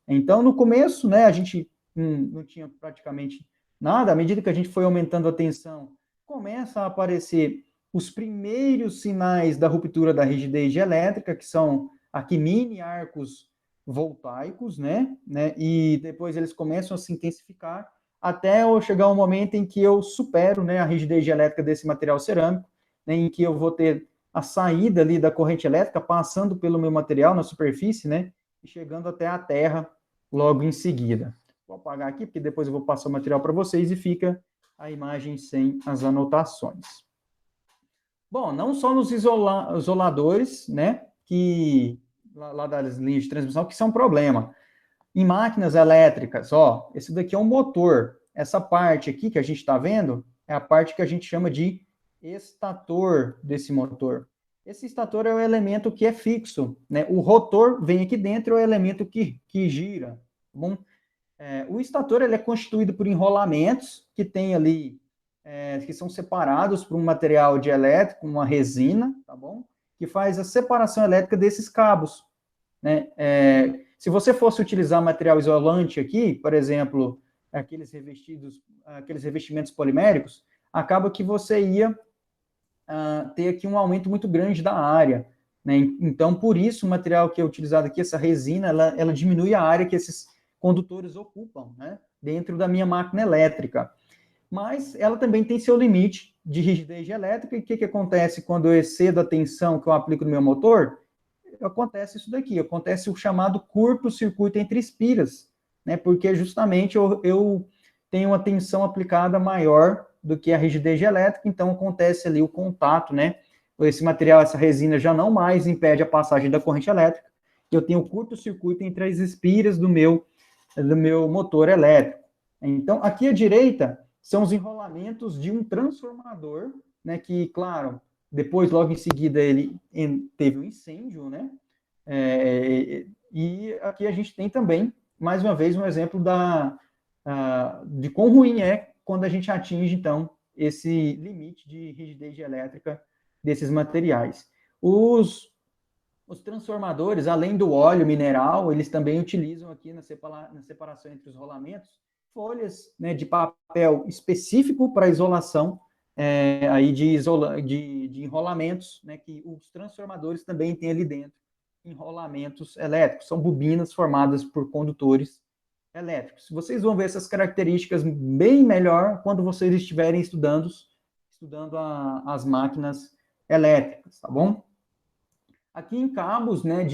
Então, no começo, né, a gente não tinha praticamente nada. À medida que a gente foi aumentando a tensão, começa a aparecer os primeiros sinais da ruptura da rigidez elétrica, que são aqui mini arcos voltaicos, né? E depois eles começam a se intensificar até eu chegar um momento em que eu supero, né, a rigidez elétrica desse material cerâmico, né, em que eu vou ter a saída ali da corrente elétrica passando pelo meu material na superfície, né, e chegando até a terra logo em seguida. Vou apagar aqui, porque depois eu vou passar o material para vocês e fica a imagem sem as anotações. Bom, não só nos isoladores, né, que lá das linhas de transmissão, que são um problema. Em máquinas elétricas, ó, esse daqui é um motor. Essa parte aqui que a gente está vendo é a parte que a gente chama de estator desse motor. Esse estator é o elemento que é fixo, né? O rotor vem aqui dentro, é o elemento que gira, tá bom? O estator ele é constituído por enrolamentos que tem ali, que são separados por um material dielétrico, uma resina, tá bom? Que faz a separação elétrica desses cabos, né? Se você fosse utilizar material isolante aqui, por exemplo, aqueles revestimentos poliméricos, acaba que você ia ter aqui um aumento muito grande da área, né? Então, por isso, o material que é utilizado aqui, essa resina, ela diminui a área que esses condutores ocupam, né, dentro da minha máquina elétrica. Mas ela também tem seu limite, de rigidez elétrica. E o que acontece quando eu excedo a tensão que eu aplico no meu motor? Acontece isso daqui, acontece o chamado curto-circuito entre espiras, né? Porque justamente eu tenho uma tensão aplicada maior do que a rigidez elétrica, então acontece ali o contato, né? Esse material, essa resina já não mais impede a passagem da corrente elétrica, eu tenho curto-circuito entre as espiras do meu motor elétrico. Então, aqui à direita são os enrolamentos de um transformador, né? Que, claro, depois, logo em seguida, ele teve um incêndio, né? E aqui a gente tem também, mais uma vez, um exemplo de quão ruim é quando a gente atinge, então, esse limite de rigidez elétrica desses materiais. Os transformadores, além do óleo mineral, eles também utilizam aqui na separação entre os rolamentos, folhas, né, de papel específico para isolação aí de enrolamentos, né, que os transformadores também têm ali dentro, enrolamentos elétricos, são bobinas formadas por condutores elétricos. Vocês vão ver essas características bem melhor quando vocês estiverem estudando as máquinas elétricas, tá bom? Aqui em cabos, né,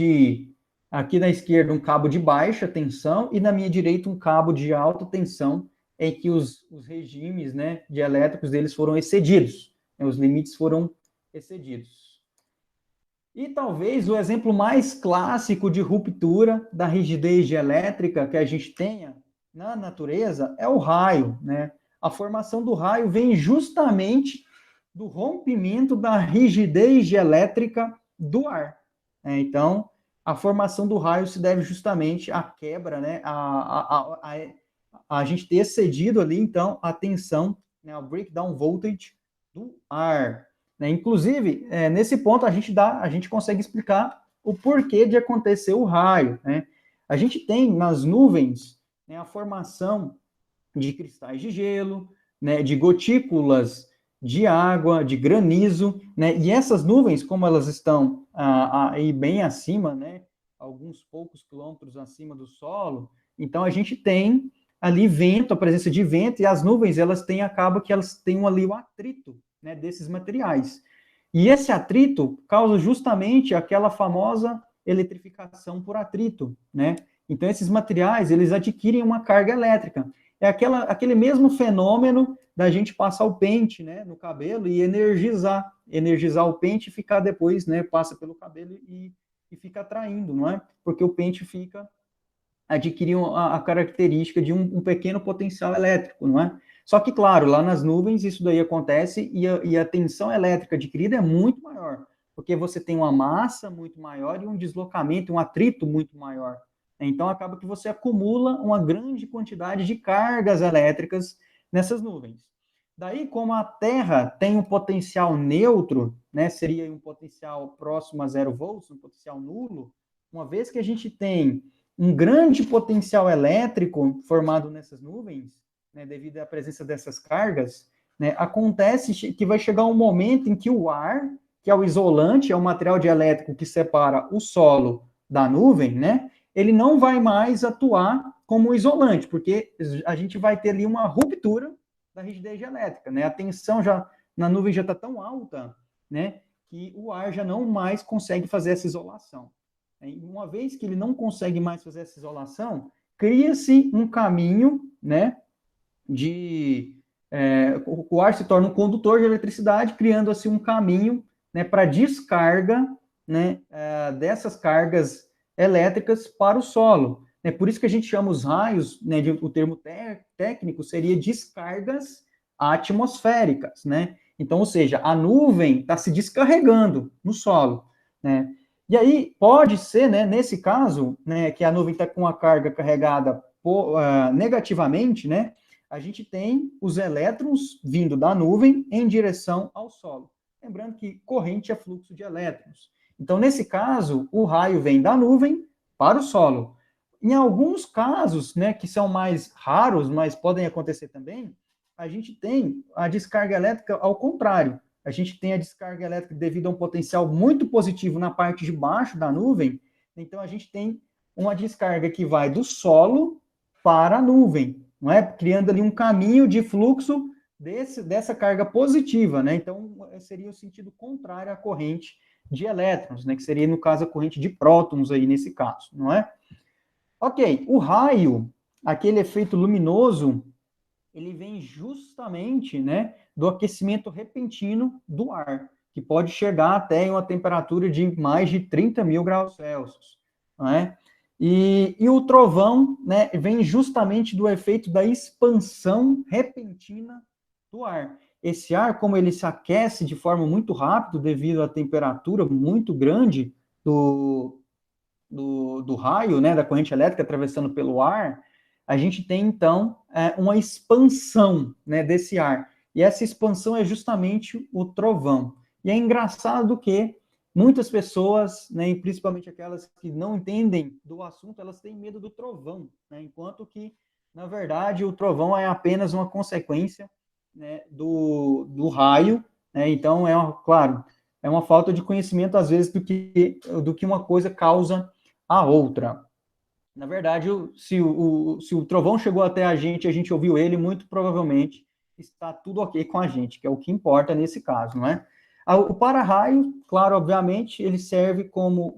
aqui na esquerda um cabo de baixa tensão e na minha direita um cabo de alta tensão, em que os regimes, né, de elétricos deles foram excedidos, né, os limites foram excedidos. E talvez o exemplo mais clássico de ruptura da rigidez elétrica que a gente tenha na natureza é o raio, né? A formação do raio vem justamente do rompimento da rigidez elétrica do ar. Então, a formação do raio se deve justamente à quebra, né? A gente ter excedido ali, então, a tensão, né? O breakdown voltage do ar. Né? Inclusive, nesse ponto, a gente consegue explicar o porquê de acontecer o raio. Né? A gente tem nas nuvens, né, a formação de cristais de gelo, né, de gotículas de água, de granizo, né? E essas nuvens, como elas estão aí bem acima, né, alguns poucos quilômetros acima do solo, então a gente tem ali vento, a presença de vento, e as nuvens, acaba que elas têm ali o atrito, né, desses materiais. E esse atrito causa justamente aquela famosa eletrificação por atrito, né? Então esses materiais, eles adquirem uma carga elétrica. É aquele mesmo fenômeno da gente passar o pente, né, no cabelo e energizar o pente e ficar depois, né, passa pelo cabelo e fica atraindo, não é? Porque o pente adquire a característica de um pequeno potencial elétrico, não é? Só que, claro, lá nas nuvens isso daí acontece e a tensão elétrica adquirida é muito maior, porque você tem uma massa muito maior e um deslocamento, um atrito muito maior. Então, acaba que você acumula uma grande quantidade de cargas elétricas nessas nuvens. Daí, como a Terra tem um potencial neutro, né, seria um potencial próximo a 0 volts, um potencial nulo, uma vez que a gente tem um grande potencial elétrico formado nessas nuvens, né, devido à presença dessas cargas, né, acontece que vai chegar um momento em que o ar, que é o isolante, é o material dielétrico que separa o solo da nuvem, né, ele não vai mais atuar como isolante, porque a gente vai ter ali uma ruptura da rigidez elétrica, né? A tensão na nuvem já está tão alta, né, que o ar já não mais consegue fazer essa isolação. E uma vez que ele não consegue mais fazer essa isolação, cria-se um caminho, né, o ar se torna um condutor de eletricidade, criando assim um caminho, né, para descarga, né, dessas cargas elétricas para o solo. É por isso que a gente chama os raios, né, o termo técnico seria descargas atmosféricas, né? Então, ou seja, a nuvem está se descarregando no solo, né? E aí pode ser, né, nesse caso, né, que a nuvem está com a carga carregada negativamente, né? A gente tem os elétrons vindo da nuvem em direção ao solo. Lembrando que corrente é fluxo de elétrons. Então, nesse caso, o raio vem da nuvem para o solo. Em alguns casos, né, que são mais raros, mas podem acontecer também, a gente tem a descarga elétrica ao contrário. A gente tem a descarga elétrica devido a um potencial muito positivo na parte de baixo da nuvem. Então, a gente tem uma descarga que vai do solo para a nuvem, não é? Criando ali um caminho de fluxo dessa carga positiva, né? Então, seria o sentido contrário à corrente de elétrons, né? Que seria, no caso, a corrente de prótons aí, nesse caso, não é? Ok, o raio, aquele efeito luminoso, ele vem justamente, né, do aquecimento repentino do ar, que pode chegar até uma temperatura de mais de 30 mil graus Celsius, não é? E o trovão, né, vem justamente do efeito da expansão repentina do ar. Esse ar, como ele se aquece de forma muito rápida devido à temperatura muito grande do raio, né, da corrente elétrica atravessando pelo ar, a gente tem, então, uma expansão, né, desse ar. E essa expansão é justamente o trovão. E é engraçado que muitas pessoas, né, e principalmente aquelas que não entendem do assunto, elas têm medo do trovão, né, enquanto que, na verdade, o trovão é apenas uma consequência, né, do raio, né, então, claro, é uma falta de conhecimento, às vezes, do que uma coisa causa a outra. Na verdade, se o trovão chegou até a gente ouviu ele, muito provavelmente está tudo ok com a gente, que é o que importa nesse caso, não é? O para-raio, claro, obviamente, ele serve como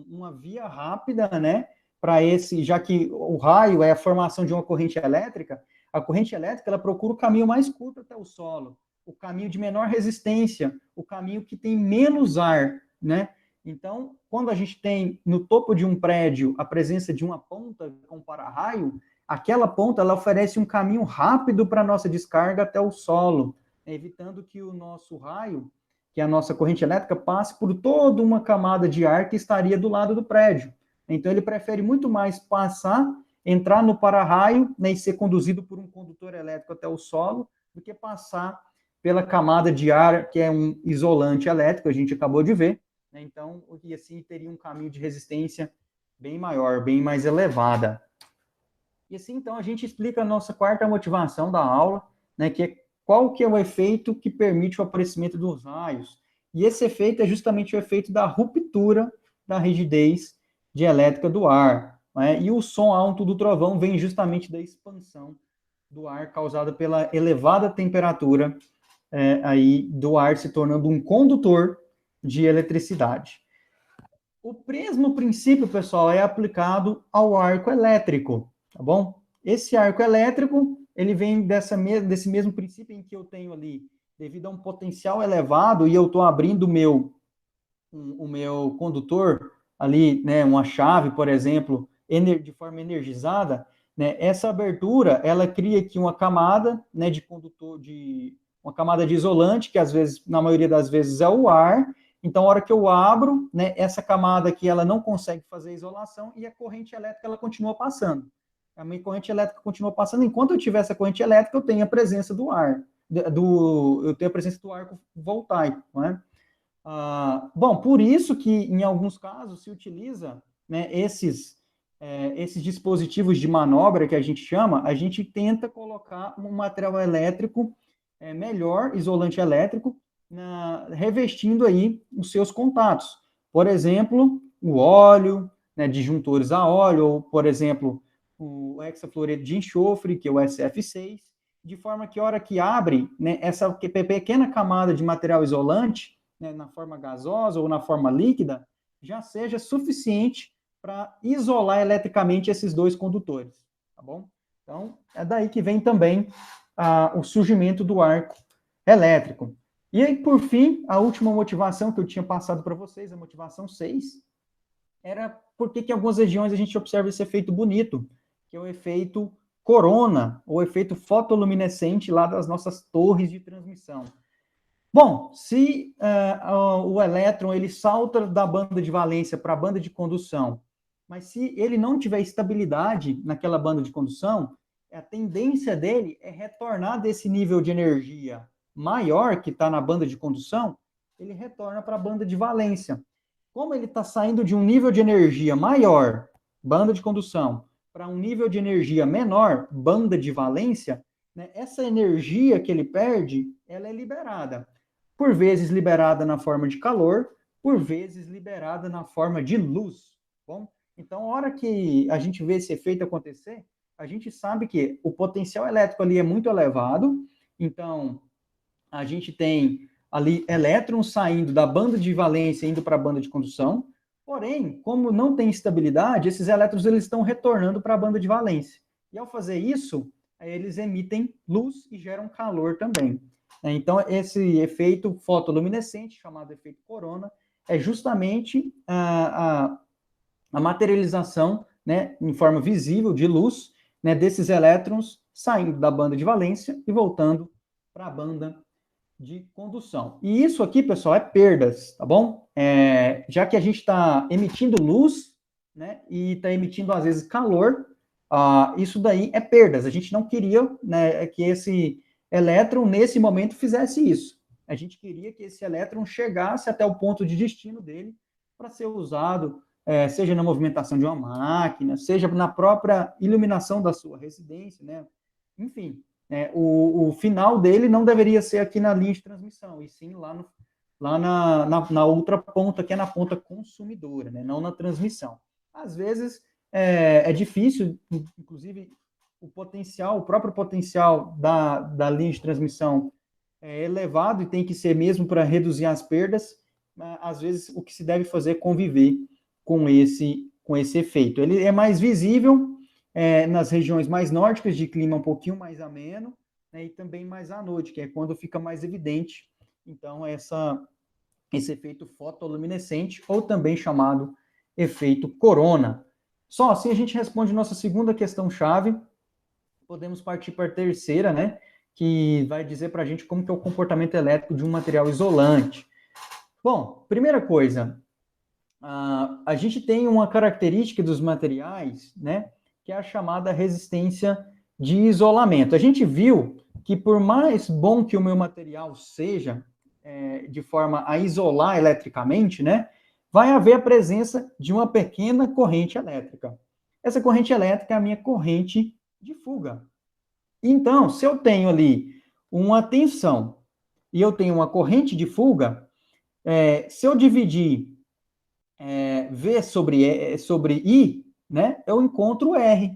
uma via rápida, né, para já que o raio é a formação de uma corrente elétrica, a corrente elétrica, ela procura o caminho mais curto até o solo, o caminho de menor resistência, o caminho que tem menos ar, né? Então, quando a gente tem no topo de um prédio a presença de uma ponta com para-raio, aquela ponta ela oferece um caminho rápido para a nossa descarga até o solo, evitando que o nosso raio, que é a nossa corrente elétrica, passe por toda uma camada de ar que estaria do lado do prédio. Então, ele prefere muito mais entrar no para-raio, né, e ser conduzido por um condutor elétrico até o solo, do que passar pela camada de ar, que é um isolante elétrico, a gente acabou de ver, né? Então, e assim teria um caminho de resistência bem maior, bem mais elevada. E assim, então, a gente explica a nossa quarta motivação da aula, né, que é qual que é o efeito que permite o aparecimento dos raios. E esse efeito é justamente o efeito da ruptura da rigidez dielétrica do ar, né? E o som alto do trovão vem justamente da expansão do ar causada pela elevada temperatura aí do ar se tornando um condutor de eletricidade. O mesmo princípio, pessoal, é aplicado ao arco elétrico, tá bom? Esse arco elétrico, ele vem desse mesmo princípio em que eu tenho ali, devido a um potencial elevado, e eu estou abrindo o meu condutor ali, né, uma chave, por exemplo, de forma energizada, né, essa abertura, ela cria aqui uma camada, né, de condutor, uma camada de isolante, que às vezes, na maioria das vezes, é o ar. Então, a hora que eu abro, né, essa camada aqui, ela não consegue fazer isolação e a corrente elétrica, ela continua passando. A minha corrente elétrica continua passando. Enquanto eu tiver essa corrente elétrica, eu tenho a presença do ar, eu tenho a presença do arco voltaico, não é? Bom, por isso que, em alguns casos, se utiliza, né, esses dispositivos de manobra que a gente chama, a gente tenta colocar um material elétrico melhor, isolante elétrico, revestindo aí os seus contatos. Por exemplo, o óleo, né, disjuntores a óleo, ou, por exemplo, o hexafluoreto de enxofre, que é o SF6, de forma que a hora que abre, né, essa pequena camada de material isolante, né, na forma gasosa ou na forma líquida, já seja suficiente para isolar eletricamente esses dois condutores, tá bom? Então, é daí que vem também o surgimento do arco elétrico. E aí, por fim, a última motivação que eu tinha passado para vocês, a motivação 6, era por que em algumas regiões a gente observa esse efeito bonito, que é o efeito corona, ou efeito fotoluminescente lá das nossas torres de transmissão. Bom, se o elétron ele salta da banda de valência para a banda de condução, mas se ele não tiver estabilidade naquela banda de condução, a tendência dele é retornar desse nível de energia maior que está na banda de condução, ele retorna para a banda de valência. Como ele está saindo de um nível de energia maior, banda de condução, para um nível de energia menor, banda de valência, né, essa energia que ele perde, ela é liberada. Por vezes liberada na forma de calor, por vezes liberada na forma de luz. Bom, então, a hora que a gente vê esse efeito acontecer, a gente sabe que o potencial elétrico ali é muito elevado Então, a gente tem ali elétrons saindo da banda de valência indo para a banda de condução, porém, como não tem estabilidade, esses elétrons eles estão retornando para a banda de valência. E ao fazer isso, eles emitem luz e geram calor também. Então, esse efeito fotoluminescente, chamado efeito corona, é justamente a materialização, né, em forma visível de luz, né, desses elétrons saindo da banda de valência e voltando para a banda de condução. E isso aqui, pessoal, é perdas, tá bom? Já que a gente está emitindo luz, né, e está emitindo, às vezes, calor, isso daí é perdas. A gente não queria, né, que esse elétron, nesse momento, fizesse isso. A gente queria que esse elétron chegasse até o ponto de destino dele para ser usado, seja na movimentação de uma máquina, seja na própria iluminação da sua residência, né? Enfim, o final dele não deveria ser aqui na linha de transmissão, e sim lá na outra ponta, que é na ponta consumidora, né? Não na transmissão. Às vezes é difícil, inclusive o próprio potencial da linha de transmissão é elevado e tem que ser mesmo para reduzir as perdas. Às vezes o que se deve fazer é conviver com esse efeito. Ele é mais visível nas regiões mais nórdicas, de clima um pouquinho mais ameno, né, e também mais à noite, que é quando fica mais evidente, então, esse efeito fotoluminescente, ou também chamado efeito corona. Só assim a gente responde nossa segunda questão-chave. Podemos partir para a terceira, né, que vai dizer para a gente como que é o comportamento elétrico de um material isolante. Bom, primeira coisa, a gente tem uma característica dos materiais, né, que é a chamada resistência de isolamento. A gente viu que por mais bom que o meu material seja, de forma a isolar eletricamente, né, vai haver a presença de uma pequena corrente elétrica. Essa corrente elétrica é a minha corrente de fuga. Então, se eu tenho ali uma tensão e eu tenho uma corrente de fuga, se eu dividir V sobre I, né, eu encontro R.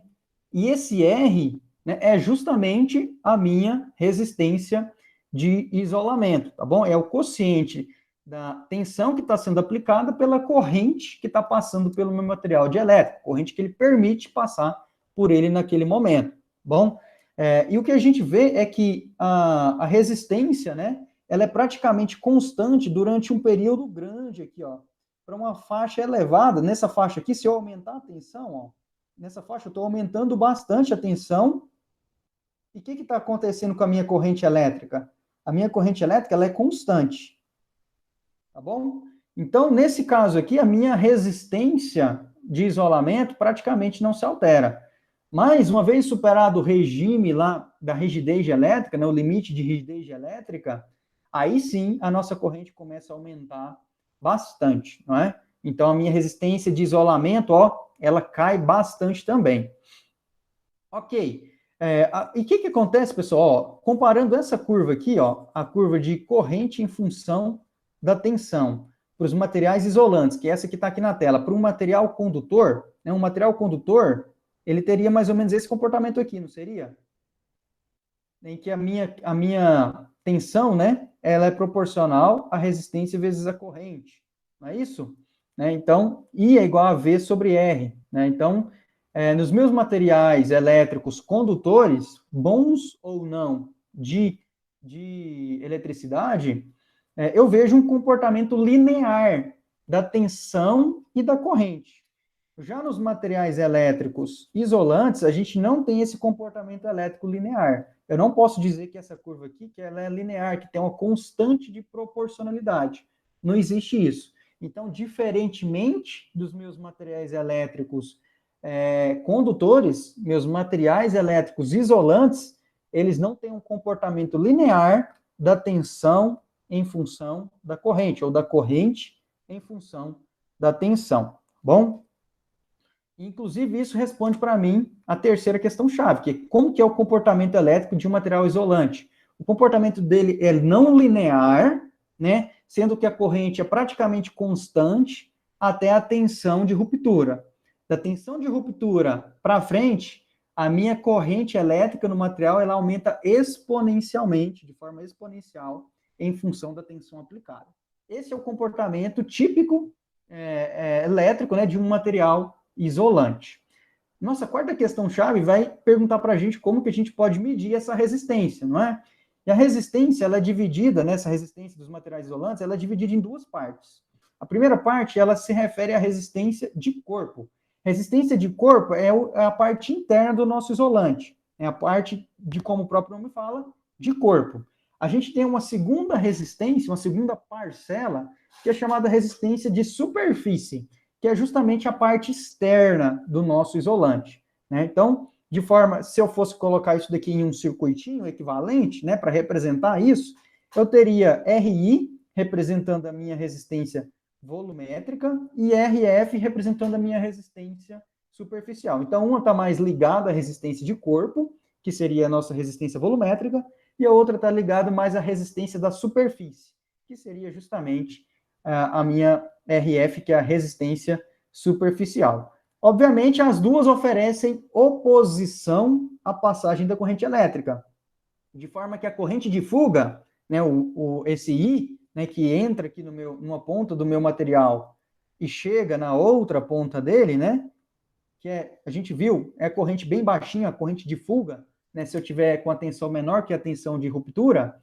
E esse R, né, é justamente a minha resistência de isolamento, tá bom? É o quociente da tensão que está sendo aplicada pela corrente que está passando pelo meu material dielétrico, corrente que ele permite passar por ele naquele momento, bom? E o que a gente vê é que a resistência, né, ela é praticamente constante durante um período grande aqui, ó, para uma faixa elevada. Nessa faixa aqui, se eu aumentar a tensão, ó, nessa faixa eu estou aumentando bastante a tensão. E o que está acontecendo com a minha corrente elétrica? A minha corrente elétrica ela é constante. Tá bom? Então, nesse caso aqui, a minha resistência de isolamento praticamente não se altera. Mas, uma vez superado o regime lá da rigidez elétrica, né, o limite de rigidez elétrica, aí sim a nossa corrente começa a aumentar bastante, não é? Então, a minha resistência de isolamento, ó, ela cai bastante também. Ok. E o que acontece, pessoal? Ó, comparando essa curva aqui, ó, a curva de corrente em função da tensão, para os materiais isolantes, que é essa que está aqui na tela, para um material condutor, né, um material condutor, ele teria mais ou menos esse comportamento aqui, não seria? Em que a minha tensão, né, ela é proporcional à resistência vezes a corrente, não é isso? Né? Então, I é igual a V sobre R, né? Então, nos meus materiais elétricos condutores, bons ou não de eletricidade, eu vejo um comportamento linear da tensão e da corrente. Já nos materiais elétricos isolantes, a gente não tem esse comportamento elétrico linear. Eu não posso dizer que essa curva aqui, que ela é linear, que tem uma constante de proporcionalidade. Não existe isso. Então, diferentemente dos meus materiais elétricos condutores, meus materiais elétricos isolantes, eles não têm um comportamento linear da tensão em função da corrente, ou da corrente em função da tensão. Bom? Inclusive, isso responde para mim a terceira questão-chave, que é como que é o comportamento elétrico de um material isolante. O comportamento dele é não linear, né, sendo que a corrente é praticamente constante até a tensão de ruptura. Da tensão de ruptura para frente, a minha corrente elétrica no material, ela aumenta exponencialmente, de forma exponencial, em função da tensão aplicada. Esse é o comportamento típico elétrico, né, de um material isolante. Nossa quarta questão-chave vai perguntar para a gente como que a gente pode medir essa resistência, não é? E a resistência, ela é dividida, nessa resistência dos materiais isolantes, ela é dividida em duas partes. A primeira parte, ela se refere à resistência de corpo. Resistência de corpo é a parte interna do nosso isolante. É a parte de, como o próprio nome fala, de corpo. A gente tem uma segunda resistência, uma segunda parcela, que é chamada resistência de superfície, que é justamente a parte externa do nosso isolante, né? Então, de forma, se eu fosse colocar isso daqui em um circuitinho equivalente, né, para representar isso, eu teria RI representando a minha resistência volumétrica e RF representando a minha resistência superficial. Então, uma está mais ligada à resistência de corpo, que seria a nossa resistência volumétrica, e a outra está ligada mais à resistência da superfície, que seria justamente a minha RF, que é a resistência superficial. Obviamente, as duas oferecem oposição à passagem da corrente elétrica, de forma que a corrente de fuga, né, esse I, né, que entra aqui numa ponta do meu material e chega na outra ponta dele, né, que a gente viu, é a corrente bem baixinha, a corrente de fuga, né, se eu tiver com a tensão menor que a tensão de ruptura,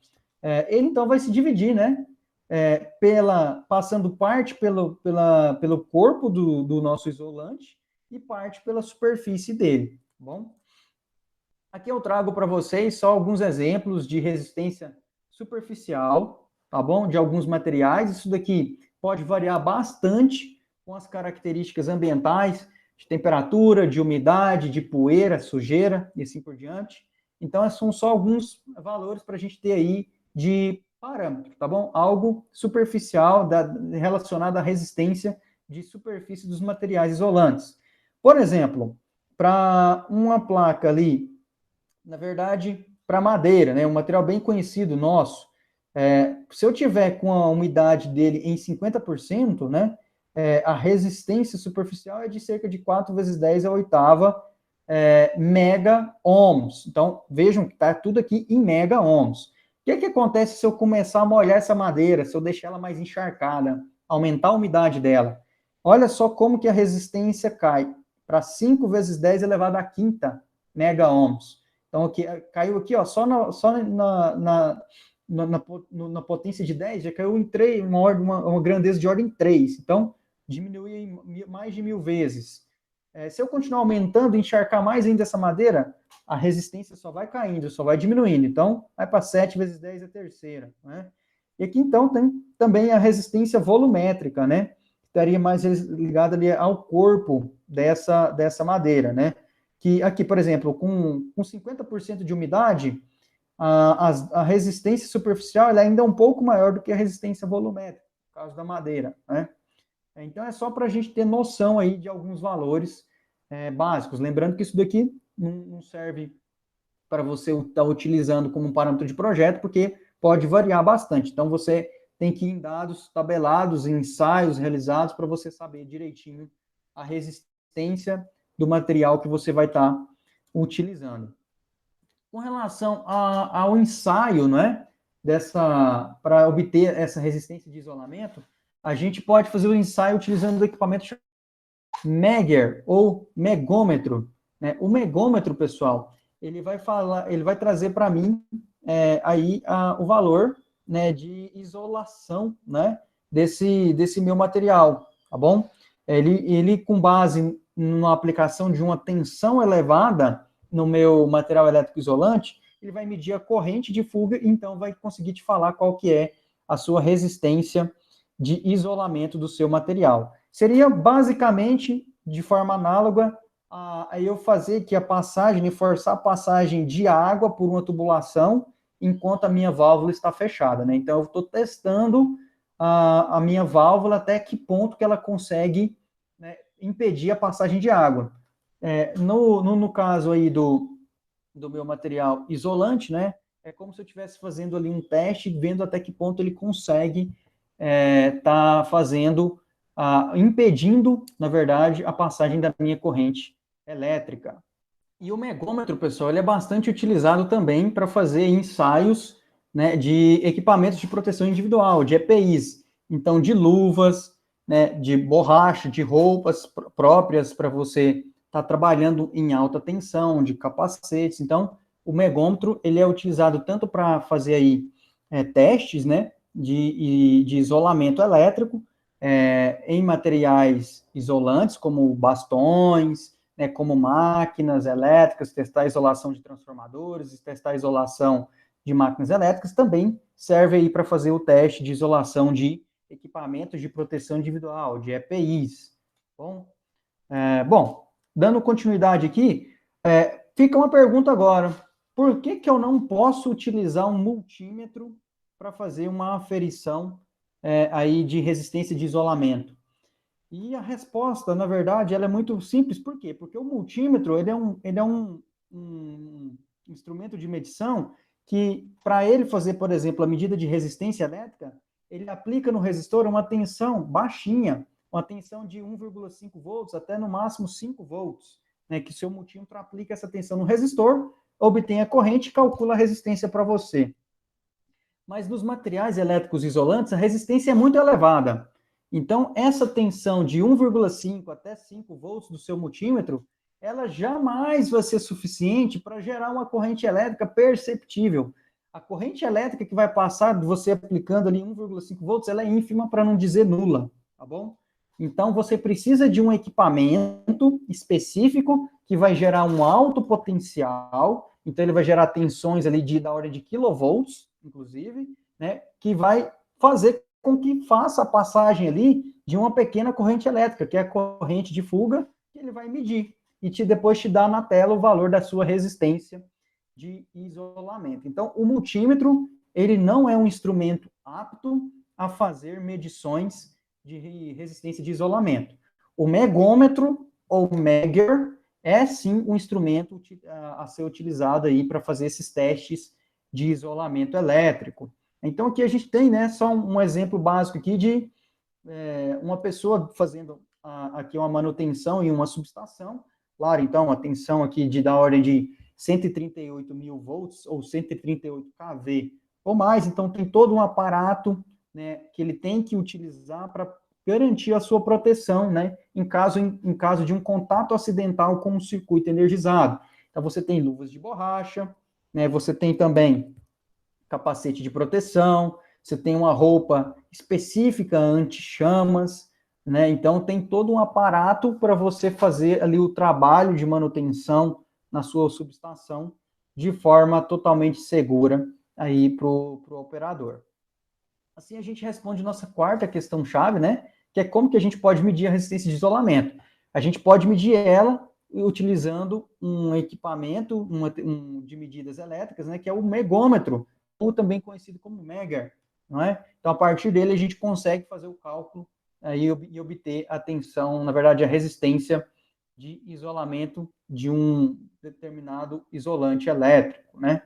ele então vai se dividir, né, passando parte pelo corpo do nosso isolante e parte pela superfície dele, tá bom? Aqui eu trago para vocês só alguns exemplos de resistência superficial, tá bom? De alguns materiais. Isso daqui pode variar bastante com as características ambientais, de temperatura, de umidade, de poeira, sujeira e assim por diante. Então, são só alguns valores para a gente ter aí de parâmetro, tá bom? Algo superficial relacionado à resistência de superfície dos materiais isolantes. Por exemplo, para uma placa ali, na verdade, para madeira, né, um material bem conhecido nosso, se eu tiver com a umidade dele em 50%, né, a resistência superficial é de cerca de 4 vezes 10 a oitava mega ohms. Então, vejam que está tudo aqui em mega ohms. O que acontece se eu começar a molhar essa madeira, se eu deixar ela mais encharcada, aumentar a umidade dela? Olha só como que a resistência cai para 5 vezes 10 elevado à quinta mega ohms. Então, aqui, caiu aqui, ó, só na potência de 10, já caiu em 3, uma grandeza de ordem 3. Então, diminuiu em mais de 1000 vezes. Se eu continuar aumentando, encharcar mais ainda essa madeira, a resistência só vai caindo, só vai diminuindo. Então, vai para 7 vezes 10 a terceira, né? E aqui, então, tem também a resistência volumétrica, né? Estaria mais ligada ali ao corpo dessa madeira, né? Que aqui, por exemplo, com 50% de umidade, a resistência superficial ela ainda é um pouco maior do que a resistência volumétrica, no caso da madeira, né? Então, é só para a gente ter noção aí de alguns valores básicos. Lembrando que isso daqui não serve para você estar utilizando como um parâmetro de projeto, porque pode variar bastante. Então, você tem que ir em dados tabelados, em ensaios realizados, para você saber direitinho a resistência do material que você vai estar utilizando. Com relação ao ensaio, né, para obter essa resistência de isolamento, a gente pode fazer o ensaio utilizando o equipamento chamado Megger ou megômetro, né? O megômetro, pessoal, ele vai trazer para mim aí o valor, né, de isolação, né, desse meu material, tá bom? Ele com base na aplicação de uma tensão elevada no meu material elétrico isolante, ele vai medir a corrente de fuga e então vai conseguir te falar qual que é a sua resistência de isolamento do seu material. Seria basicamente de forma análoga a eu fazer que a passagem, forçar a passagem de água por uma tubulação enquanto a minha válvula está fechada, né? Então, eu estou testando a minha válvula até que ponto que ela consegue, né, impedir a passagem de água. No caso aí do meu material isolante, né, é como se eu estivesse fazendo ali um teste, vendo até que ponto ele consegue tá fazendo, impedindo, na verdade, a passagem da minha corrente elétrica. E o megômetro, pessoal, ele é bastante utilizado também para fazer ensaios, né, de equipamentos de proteção individual, de EPIs. Então, de luvas, né, de borracha, de roupas próprias para você estar trabalhando em alta tensão, de capacetes. Então, o megômetro, ele é utilizado tanto para fazer aí testes, né, de isolamento elétrico, em materiais isolantes, como bastões, né, como máquinas elétricas, testar a isolação de transformadores, testar a isolação de máquinas elétricas, também serve aí para fazer o teste de isolação de equipamentos de proteção individual, de EPIs. Bom, dando continuidade aqui, fica uma pergunta agora. Por que eu não posso utilizar um multímetro para fazer uma aferição aí de resistência de isolamento? E a resposta, na verdade, ela é muito simples. Por quê? Porque o multímetro, ele é um instrumento de medição que, para ele fazer, por exemplo, a medida de resistência elétrica, ele aplica no resistor uma tensão baixinha, uma tensão de 1,5 volts até no máximo 5 volts, né, que seu multímetro aplica essa tensão no resistor, obtém a corrente e calcula a resistência para você. Mas nos materiais elétricos isolantes, a resistência é muito elevada. Então, essa tensão de 1,5 até 5 volts do seu multímetro, ela jamais vai ser suficiente para gerar uma corrente elétrica perceptível. A corrente elétrica que vai passar de você aplicando ali 1,5 volts, ela é ínfima, para não dizer nula, tá bom? Então, você precisa de um equipamento específico que vai gerar um alto potencial, então ele vai gerar tensões ali da ordem de kilovolts, inclusive, né, que vai fazer com que faça a passagem ali de uma pequena corrente elétrica, que é a corrente de fuga, que ele vai medir e depois te dá na tela o valor da sua resistência de isolamento. Então, o multímetro, ele não é um instrumento apto a fazer medições de resistência de isolamento. O megômetro, ou Megger, é sim um instrumento a ser utilizado aí para fazer esses testes de isolamento elétrico. Então, aqui a gente tem, né, só um exemplo básico aqui de uma pessoa fazendo aqui uma manutenção em uma subestação. Claro, então, a tensão aqui da ordem de 138 mil volts ou 138 kV ou mais. Então, tem todo um aparato, né, que ele tem que utilizar para garantir a sua proteção, né, em caso de um contato acidental com um circuito energizado. Então, você tem luvas de borracha, né, você tem também capacete de proteção, você tem uma roupa específica anti-chamas, né? Então tem todo um aparato para você fazer ali o trabalho de manutenção na sua subestação de forma totalmente segura aí para o operador. Assim a gente responde nossa quarta questão-chave, né? Que é como que a gente pode medir a resistência de isolamento. A gente pode medir ela utilizando um equipamento de medidas elétricas, né? Que é o megômetro, ou também conhecido como Megger, não é? Então, a partir dele, a gente consegue fazer o cálculo aí, e obter a tensão, na verdade, a resistência de isolamento de um determinado isolante elétrico, né?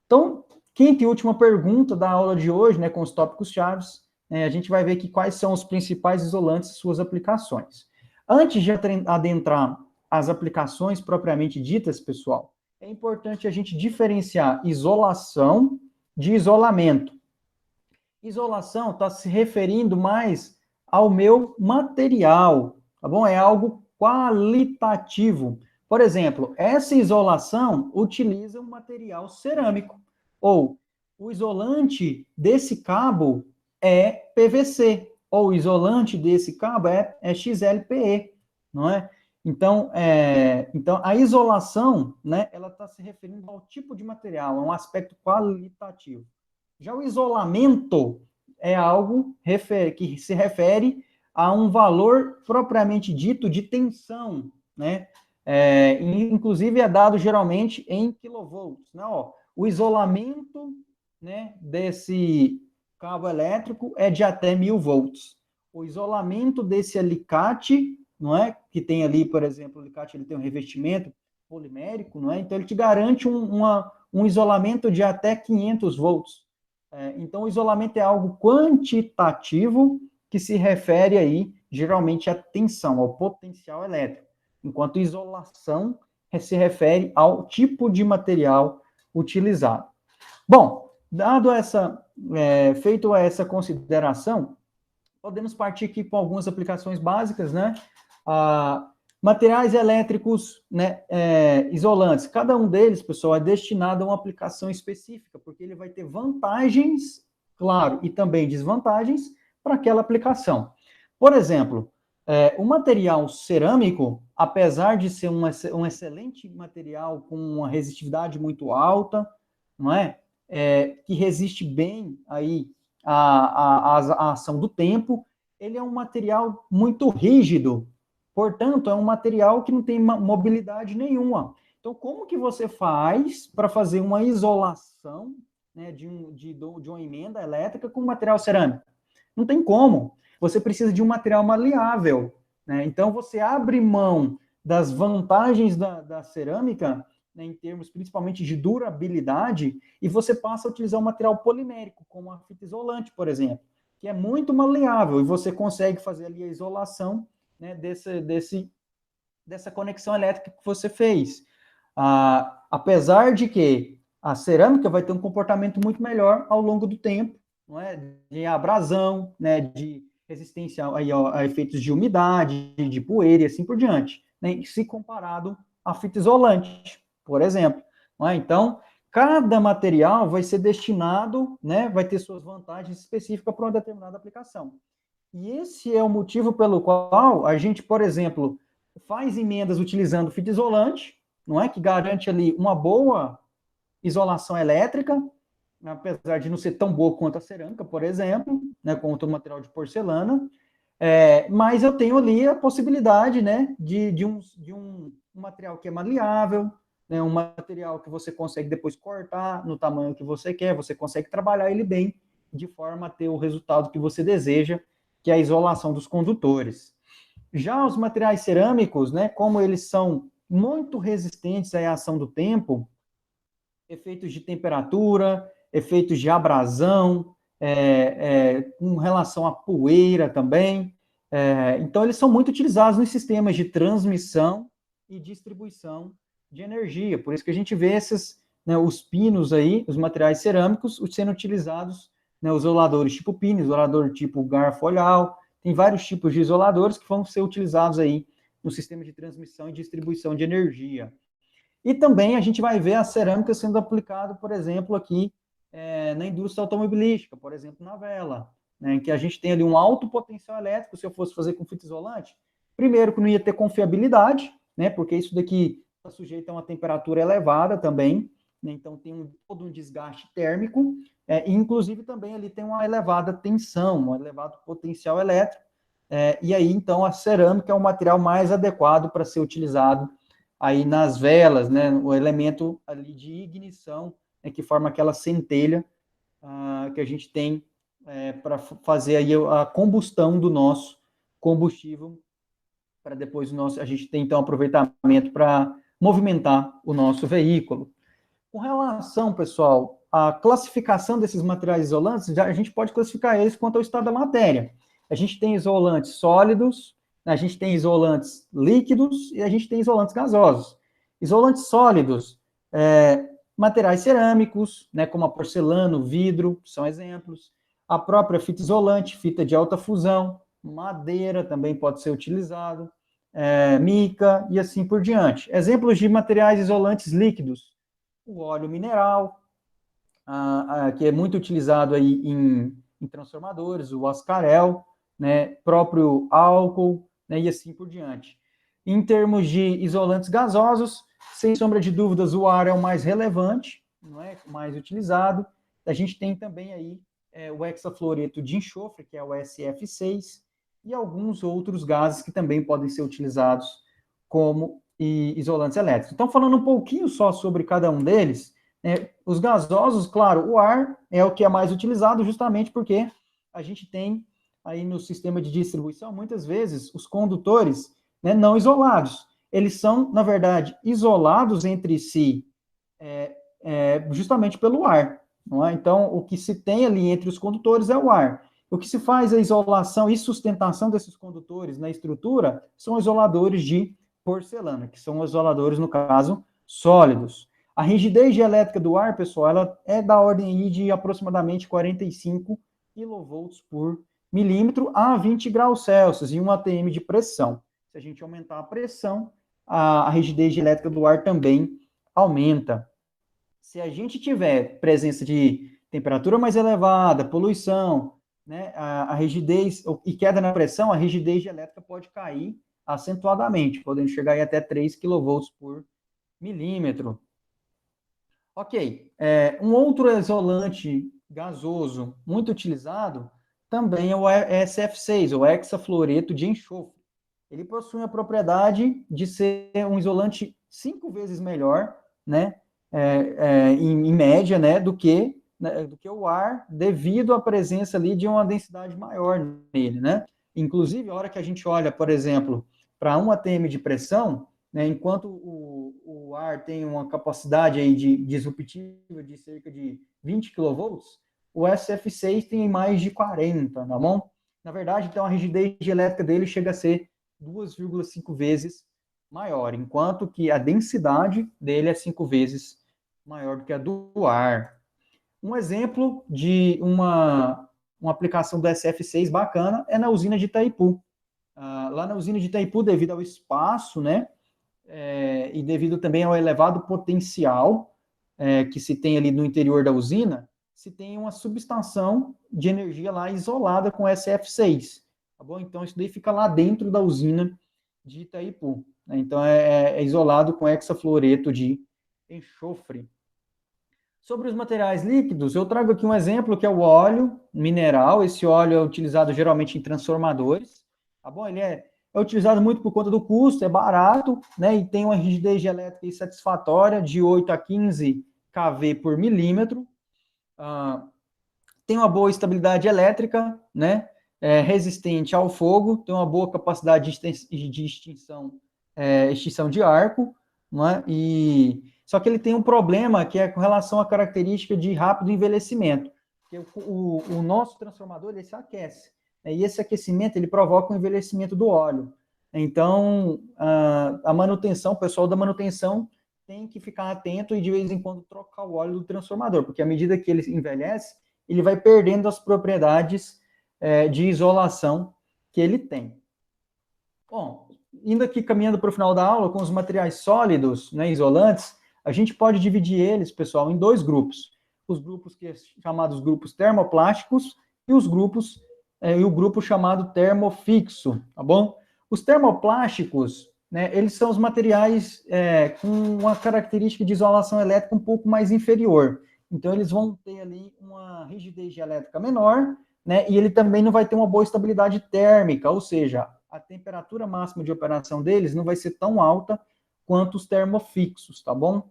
Então, quinta e última pergunta da aula de hoje, né, com os tópicos chaves, a gente vai ver aqui quais são os principais isolantes e suas aplicações. Antes de adentrar as aplicações propriamente ditas, pessoal, é importante a gente diferenciar isolação de isolamento. Isolação está se referindo mais ao meu material, tá bom? É algo qualitativo. Por exemplo, essa isolação utiliza um material cerâmico, ou o isolante desse cabo é PVC, ou o isolante desse cabo é XLPE, não é? Então, a isolação, né, ela está se referindo ao tipo de material, a um aspecto qualitativo. Já o isolamento é algo que se refere a um valor propriamente dito de tensão, né? Inclusive é dado geralmente em kilovolts, né? Ó, o isolamento, né, desse cabo elétrico é de até 1000 volts. O isolamento desse alicate, não é? Que tem ali, por exemplo, o alicate ele tem um revestimento polimérico, não é? Então ele te garante um isolamento de até 500 volts. Então o isolamento é algo quantitativo que se refere aí geralmente à tensão, ao potencial elétrico, enquanto isolação se refere ao tipo de material utilizado. Bom, feito essa consideração, podemos partir aqui para algumas aplicações básicas, né? Materiais elétricos, né, isolantes. Cada um deles, pessoal, é destinado a uma aplicação específica, porque ele vai ter vantagens, claro, e também desvantagens para aquela aplicação. Por exemplo, o material cerâmico, apesar de ser um excelente material com uma resistividade muito alta, não é? Que resiste bem aí à ação do tempo, ele é um material muito rígido, portanto, é um material que não tem mobilidade nenhuma. Então, como que você faz para fazer uma isolação, né, de uma emenda elétrica com material cerâmico? Não tem como. Você precisa de um material maleável, né? Então, você abre mão das vantagens da cerâmica, né, em termos principalmente de durabilidade, e você passa a utilizar um material polimérico, como a fita isolante, por exemplo, que é muito maleável, e você consegue fazer ali a isolação, né, dessa conexão elétrica que você fez. Apesar de que a cerâmica vai ter um comportamento muito melhor ao longo do tempo, não é? De abrasão, né, de resistência a efeitos de umidade, de poeira e assim por diante, né, se comparado à fita isolante, por exemplo. Não é? Então, cada material vai ser destinado, né, vai ter suas vantagens específicas para uma determinada aplicação. E esse é o motivo pelo qual a gente, por exemplo, faz emendas utilizando fita isolante, não é? Que garante ali uma boa isolação elétrica, apesar de não ser tão boa quanto a cerâmica, por exemplo, né, quanto o material de porcelana, mas eu tenho ali a possibilidade, né, de um material que é maleável, né, um material que você consegue depois cortar no tamanho que você quer, você consegue trabalhar ele bem, de forma a ter o resultado que você deseja, que é a isolação dos condutores. Já os materiais cerâmicos, né, como eles são muito resistentes à ação do tempo, efeitos de temperatura, efeitos de abrasão, com relação à poeira também. Então, eles são muito utilizados nos sistemas de transmissão e distribuição de energia. Por isso que a gente vê né, os pinos aí, os materiais cerâmicos, sendo utilizados, né, os isoladores tipo pino, isolador tipo garfo olhal, tem vários tipos de isoladores que vão ser utilizados aí no sistema de transmissão e distribuição de energia. E também a gente vai ver a cerâmica sendo aplicada, por exemplo, aqui na indústria automobilística, por exemplo, na vela, né, em que a gente tem ali um alto potencial elétrico. Se eu fosse fazer com fita isolante, primeiro que não ia ter confiabilidade, né, porque isso daqui está sujeito a uma temperatura elevada também, né, então tem todo um desgaste térmico, e inclusive também ali tem uma elevada tensão, um elevado potencial elétrico, e aí então a cerâmica é o material mais adequado para ser utilizado aí nas velas, né, o elemento ali de ignição, né, que forma aquela centelha que a gente tem para fazer aí a combustão do nosso combustível, para depois a gente ter então aproveitamento para movimentar o nosso veículo. Com relação, pessoal, à classificação desses materiais isolantes, a gente pode classificar eles quanto ao estado da matéria. A gente tem isolantes sólidos, a gente tem isolantes líquidos e a gente tem isolantes gasosos. Isolantes sólidos, materiais cerâmicos, né, como a porcelana, o vidro, são exemplos. A própria fita isolante, fita de alta fusão, madeira também pode ser utilizado, mica e assim por diante. Exemplos de materiais isolantes líquidos: o óleo mineral, que é muito utilizado aí em transformadores, o ascarel, né, próprio álcool, né, e assim por diante. Em termos de isolantes gasosos, sem sombra de dúvidas, o ar é o mais relevante, não é? O mais utilizado. A gente tem também aí o hexafluoreto de enxofre, que é o SF6, e alguns outros gases que também podem ser utilizados como isolantes elétricos. Então, falando um pouquinho só sobre cada um deles, os gasosos, claro, o ar é o que é mais utilizado justamente porque a gente tem aí no sistema de distribuição, muitas vezes, os condutores, né, não isolados. Eles são, na verdade, isolados entre si justamente pelo ar. Não é? Então, o que se tem ali entre os condutores é o ar. O que se faz a isolação e sustentação desses condutores na estrutura são isoladores de porcelana, que são isoladores, no caso, sólidos. A rigidez dielétrica do ar, pessoal, ela é da ordem aí de aproximadamente 45 kV por milímetro a 20 graus Celsius e 1 atm de pressão. Se a gente aumentar a pressão, a rigidez dielétrica do ar também aumenta. Se a gente tiver presença de temperatura mais elevada, poluição, né, a rigidez e queda na pressão, a rigidez dielétrica pode cair acentuadamente, podendo chegar aí até 3 kV por milímetro. Ok, um outro isolante gasoso muito utilizado também é o SF6, o hexafluoreto de enxofre. Ele possui a propriedade de ser um isolante 5 vezes melhor, né, em média, né, do que o ar, devido à presença ali de uma densidade maior nele, né? Inclusive, a hora que a gente olha, por exemplo, para 1 atm de pressão, né, enquanto o ar tem uma capacidade aí de disruptiva de cerca de 20 kV, o SF6 tem mais de 40, tá bom? Na verdade, então, a rigidez elétrica dele chega a ser 2,5 vezes maior, enquanto que a densidade dele é 5 vezes maior do que a do ar. Um exemplo de uma aplicação do SF6 bacana é na usina de Itaipu. Lá na usina de Itaipu, devido ao espaço, né, e devido também ao elevado potencial que se tem ali no interior da usina, se tem uma subestação de energia lá isolada com SF6, tá bom? Então, isso daí fica lá dentro da usina de Itaipu, né? Então, é isolado com hexafluoreto de enxofre. Sobre os materiais líquidos, eu trago aqui um exemplo que é o óleo mineral. Esse óleo é utilizado geralmente em transformadores, tá bom? Ele é utilizado muito por conta do custo, é barato, né? E tem uma rigidez elétrica satisfatória de 8 a 15 kV por milímetro. Tem uma boa estabilidade elétrica, né? Resistente ao fogo, tem uma boa capacidade de extinção de arco, né? Só que ele tem um problema que é com relação à característica de rápido envelhecimento. Porque o nosso transformador ele se aquece, né? E esse aquecimento ele provoca o envelhecimento do óleo. Então, a manutenção, o pessoal da manutenção tem que ficar atento e de vez em quando trocar o óleo do transformador, porque à medida que ele envelhece, ele vai perdendo as propriedades de isolação que ele tem. Bom, indo aqui caminhando para o final da aula, com os materiais sólidos, né, isolantes, a gente pode dividir eles, pessoal, em 2 grupos. Os grupos chamados grupos termoplásticos e o grupo chamado termofixo, tá bom? Os termoplásticos, né, eles são os materiais com uma característica de isolação elétrica um pouco mais inferior. Então, eles vão ter ali uma rigidez elétrica menor, né, e ele também não vai ter uma boa estabilidade térmica, ou seja, a temperatura máxima de operação deles não vai ser tão alta quanto os termofixos, tá bom?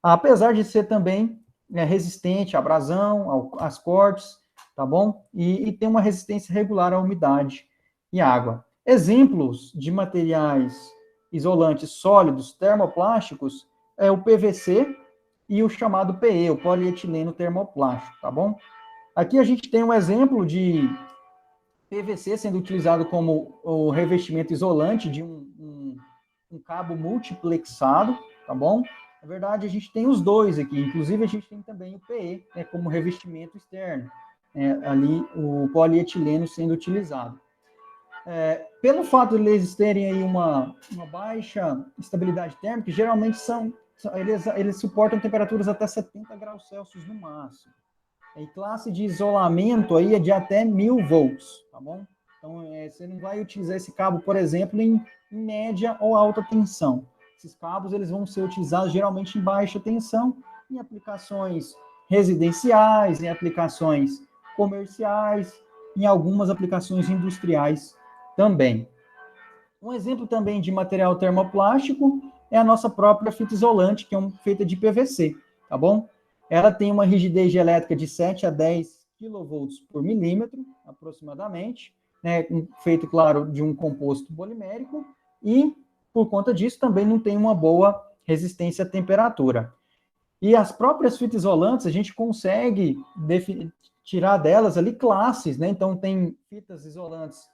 Apesar de ser também resistente à abrasão, às cortes, tá bom? E tem uma resistência regular à umidade e água. Exemplos de materiais isolantes sólidos termoplásticos é o PVC e o chamado PE, o polietileno termoplástico, tá bom? Aqui a gente tem um exemplo de PVC sendo utilizado como o revestimento isolante de um cabo multiplexado, tá bom? Na verdade, a gente tem os dois aqui, inclusive a gente tem também o PE, né, como revestimento externo, ali o polietileno sendo utilizado. Pelo fato de eles terem aí uma baixa estabilidade térmica, geralmente eles suportam temperaturas até 70 graus Celsius no máximo. E classe de isolamento aí é de até 1000 volts, tá bom? Então, você não vai utilizar esse cabo, por exemplo, em média ou alta tensão. Esses cabos eles vão ser utilizados geralmente em baixa tensão, em aplicações residenciais, em aplicações comerciais, em algumas aplicações industriais também. Um exemplo também de material termoplástico é a nossa própria fita isolante, que é feita de PVC, tá bom? Ela tem uma rigidez elétrica de 7 a 10 kV por milímetro, aproximadamente, né, feito, claro, de um composto polimérico, e, por conta disso, também não tem uma boa resistência à temperatura. E as próprias fitas isolantes, a gente consegue tirar delas ali classes, né? Então, tem fitas isolantes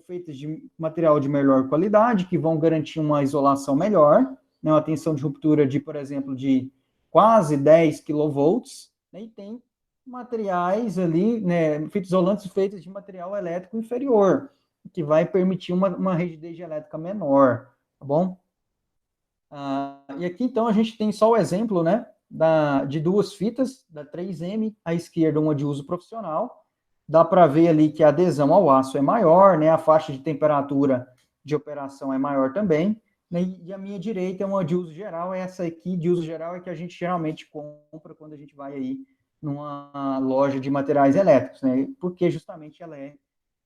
feitas de material de melhor qualidade, que vão garantir uma isolação melhor, né, uma tensão de ruptura de, por exemplo, de quase 10 kV, né, e tem materiais ali, né, fitas isolantes feitas de material elétrico inferior, que vai permitir uma rigidez elétrica menor, tá bom? E aqui, então, a gente tem só o exemplo, né, de duas fitas, da 3M, à esquerda uma de uso profissional. Dá para ver ali que a adesão ao aço é maior, né, a faixa de temperatura de operação é maior também, né, e a minha direita é uma de uso geral, essa aqui de uso geral é que a gente geralmente compra quando a gente vai aí numa loja de materiais elétricos, né, porque justamente ela é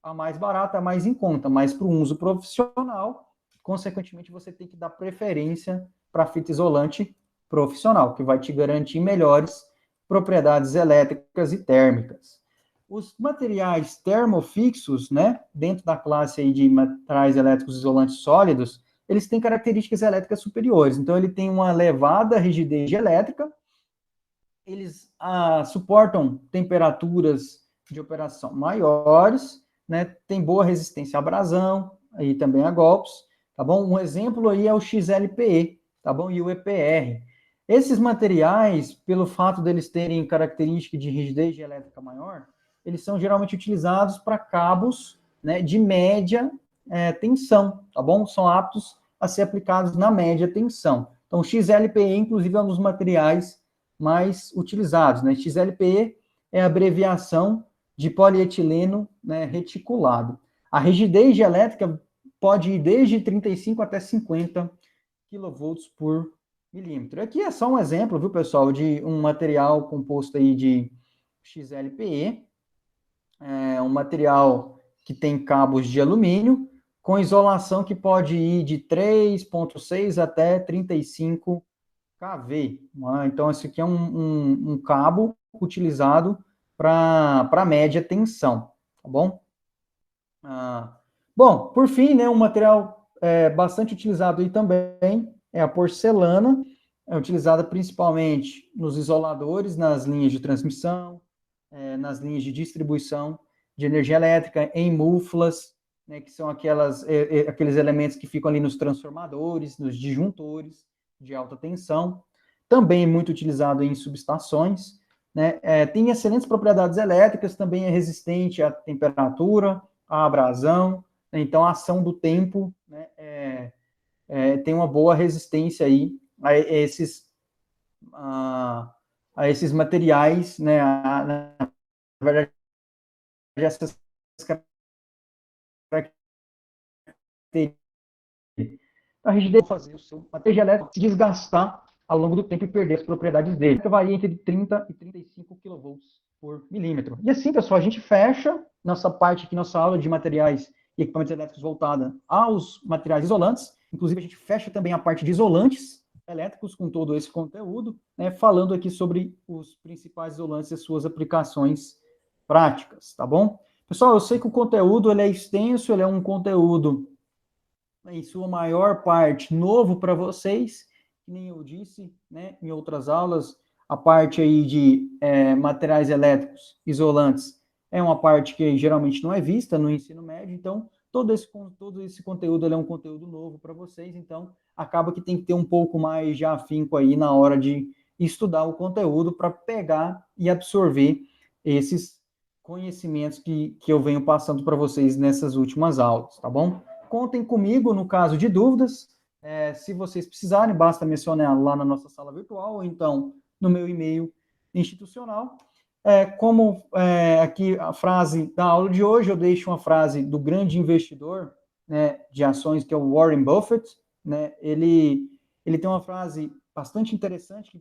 a mais barata, a mais em conta, mas para o uso profissional, consequentemente, você tem que dar preferência para a fita isolante profissional, que vai te garantir melhores propriedades elétricas e térmicas. Os materiais termofixos, né, dentro da classe aí de materiais elétricos isolantes sólidos, eles têm características elétricas superiores. Então, ele tem uma elevada rigidez elétrica, eles suportam temperaturas de operação maiores, né, tem boa resistência à abrasão, aí também a golpes, tá bom? Um exemplo aí é o XLPE, tá bom? E o EPR. Esses materiais, pelo fato deles terem característica de rigidez elétrica maior, eles são geralmente utilizados para cabos, né, de média tensão, tá bom? São aptos a ser aplicados na média tensão. Então, o XLPE, inclusive, é um dos materiais mais utilizados, né? XLPE é a abreviação de polietileno, né, reticulado. A rigidez elétrica pode ir desde 35 até 50 kV por milímetro. Aqui é só um exemplo, viu, pessoal, de um material composto aí de XLPE, um material que tem cabos de alumínio, com isolação que pode ir de 3,6 até 35 kV. Então, esse aqui é um cabo utilizado para média tensão, tá bom? Bom, por fim, né, um material bastante utilizado aí também é a porcelana, é utilizada principalmente nos isoladores, nas linhas de transmissão, nas linhas de distribuição de energia elétrica, em muflas, né, que são aqueles elementos que ficam ali nos transformadores, nos disjuntores de alta tensão. Também é muito utilizado em subestações, né, tem excelentes propriedades elétricas, também é resistente à temperatura, à abrasão, né, então a ação do tempo, né, tem uma boa resistência aí a esses materiais, né, na verdade, essas características. A rigidez fazer o seu material elétrico desgastar ao longo do tempo e perder as propriedades dele, que varia entre 30 e 35 kV por milímetro. E assim, pessoal, a gente fecha nossa parte aqui, nossa aula de materiais e equipamentos elétricos voltada aos materiais isolantes. Inclusive, a gente fecha também a parte de isolantes elétricos com todo esse conteúdo, né, falando aqui sobre os principais isolantes e suas aplicações práticas, tá bom? Pessoal, eu sei que o conteúdo ele é extenso, ele é um conteúdo, em sua maior parte, novo para vocês, que nem eu disse, né, em outras aulas, a parte aí de materiais elétricos isolantes é uma parte que geralmente não é vista no ensino médio, então todo esse conteúdo é um conteúdo novo para vocês, então acaba que tem que ter um pouco mais de afinco aí na hora de estudar o conteúdo para pegar e absorver esses conhecimentos que eu venho passando para vocês nessas últimas aulas, tá bom? Contem comigo no caso de dúvidas, se vocês precisarem, basta mencionar lá na nossa sala virtual, ou então no meu e-mail institucional. Aqui a frase da aula de hoje, eu deixo uma frase do grande investidor, né, de ações, que é o Warren Buffett, né, ele tem uma frase bastante interessante que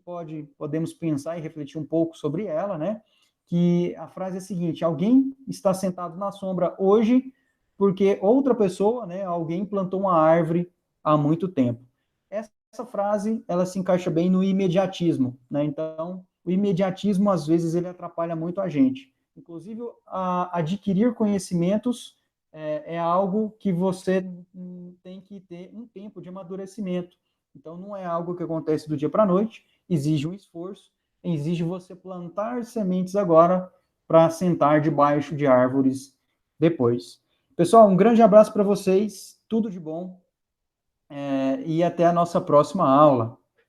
podemos pensar e refletir um pouco sobre ela, né, que a frase é a seguinte: alguém está sentado na sombra hoje porque outra pessoa, né, alguém plantou uma árvore há muito tempo. Essa frase, ela se encaixa bem no imediatismo, né? Então, o imediatismo, às vezes, ele atrapalha muito a gente. Inclusive, adquirir conhecimentos é algo que você tem que ter um tempo de amadurecimento. Então, não é algo que acontece do dia para a noite, exige um esforço, exige você plantar sementes agora para sentar debaixo de árvores depois. Pessoal, um grande abraço para vocês, tudo de bom, e até a nossa próxima aula.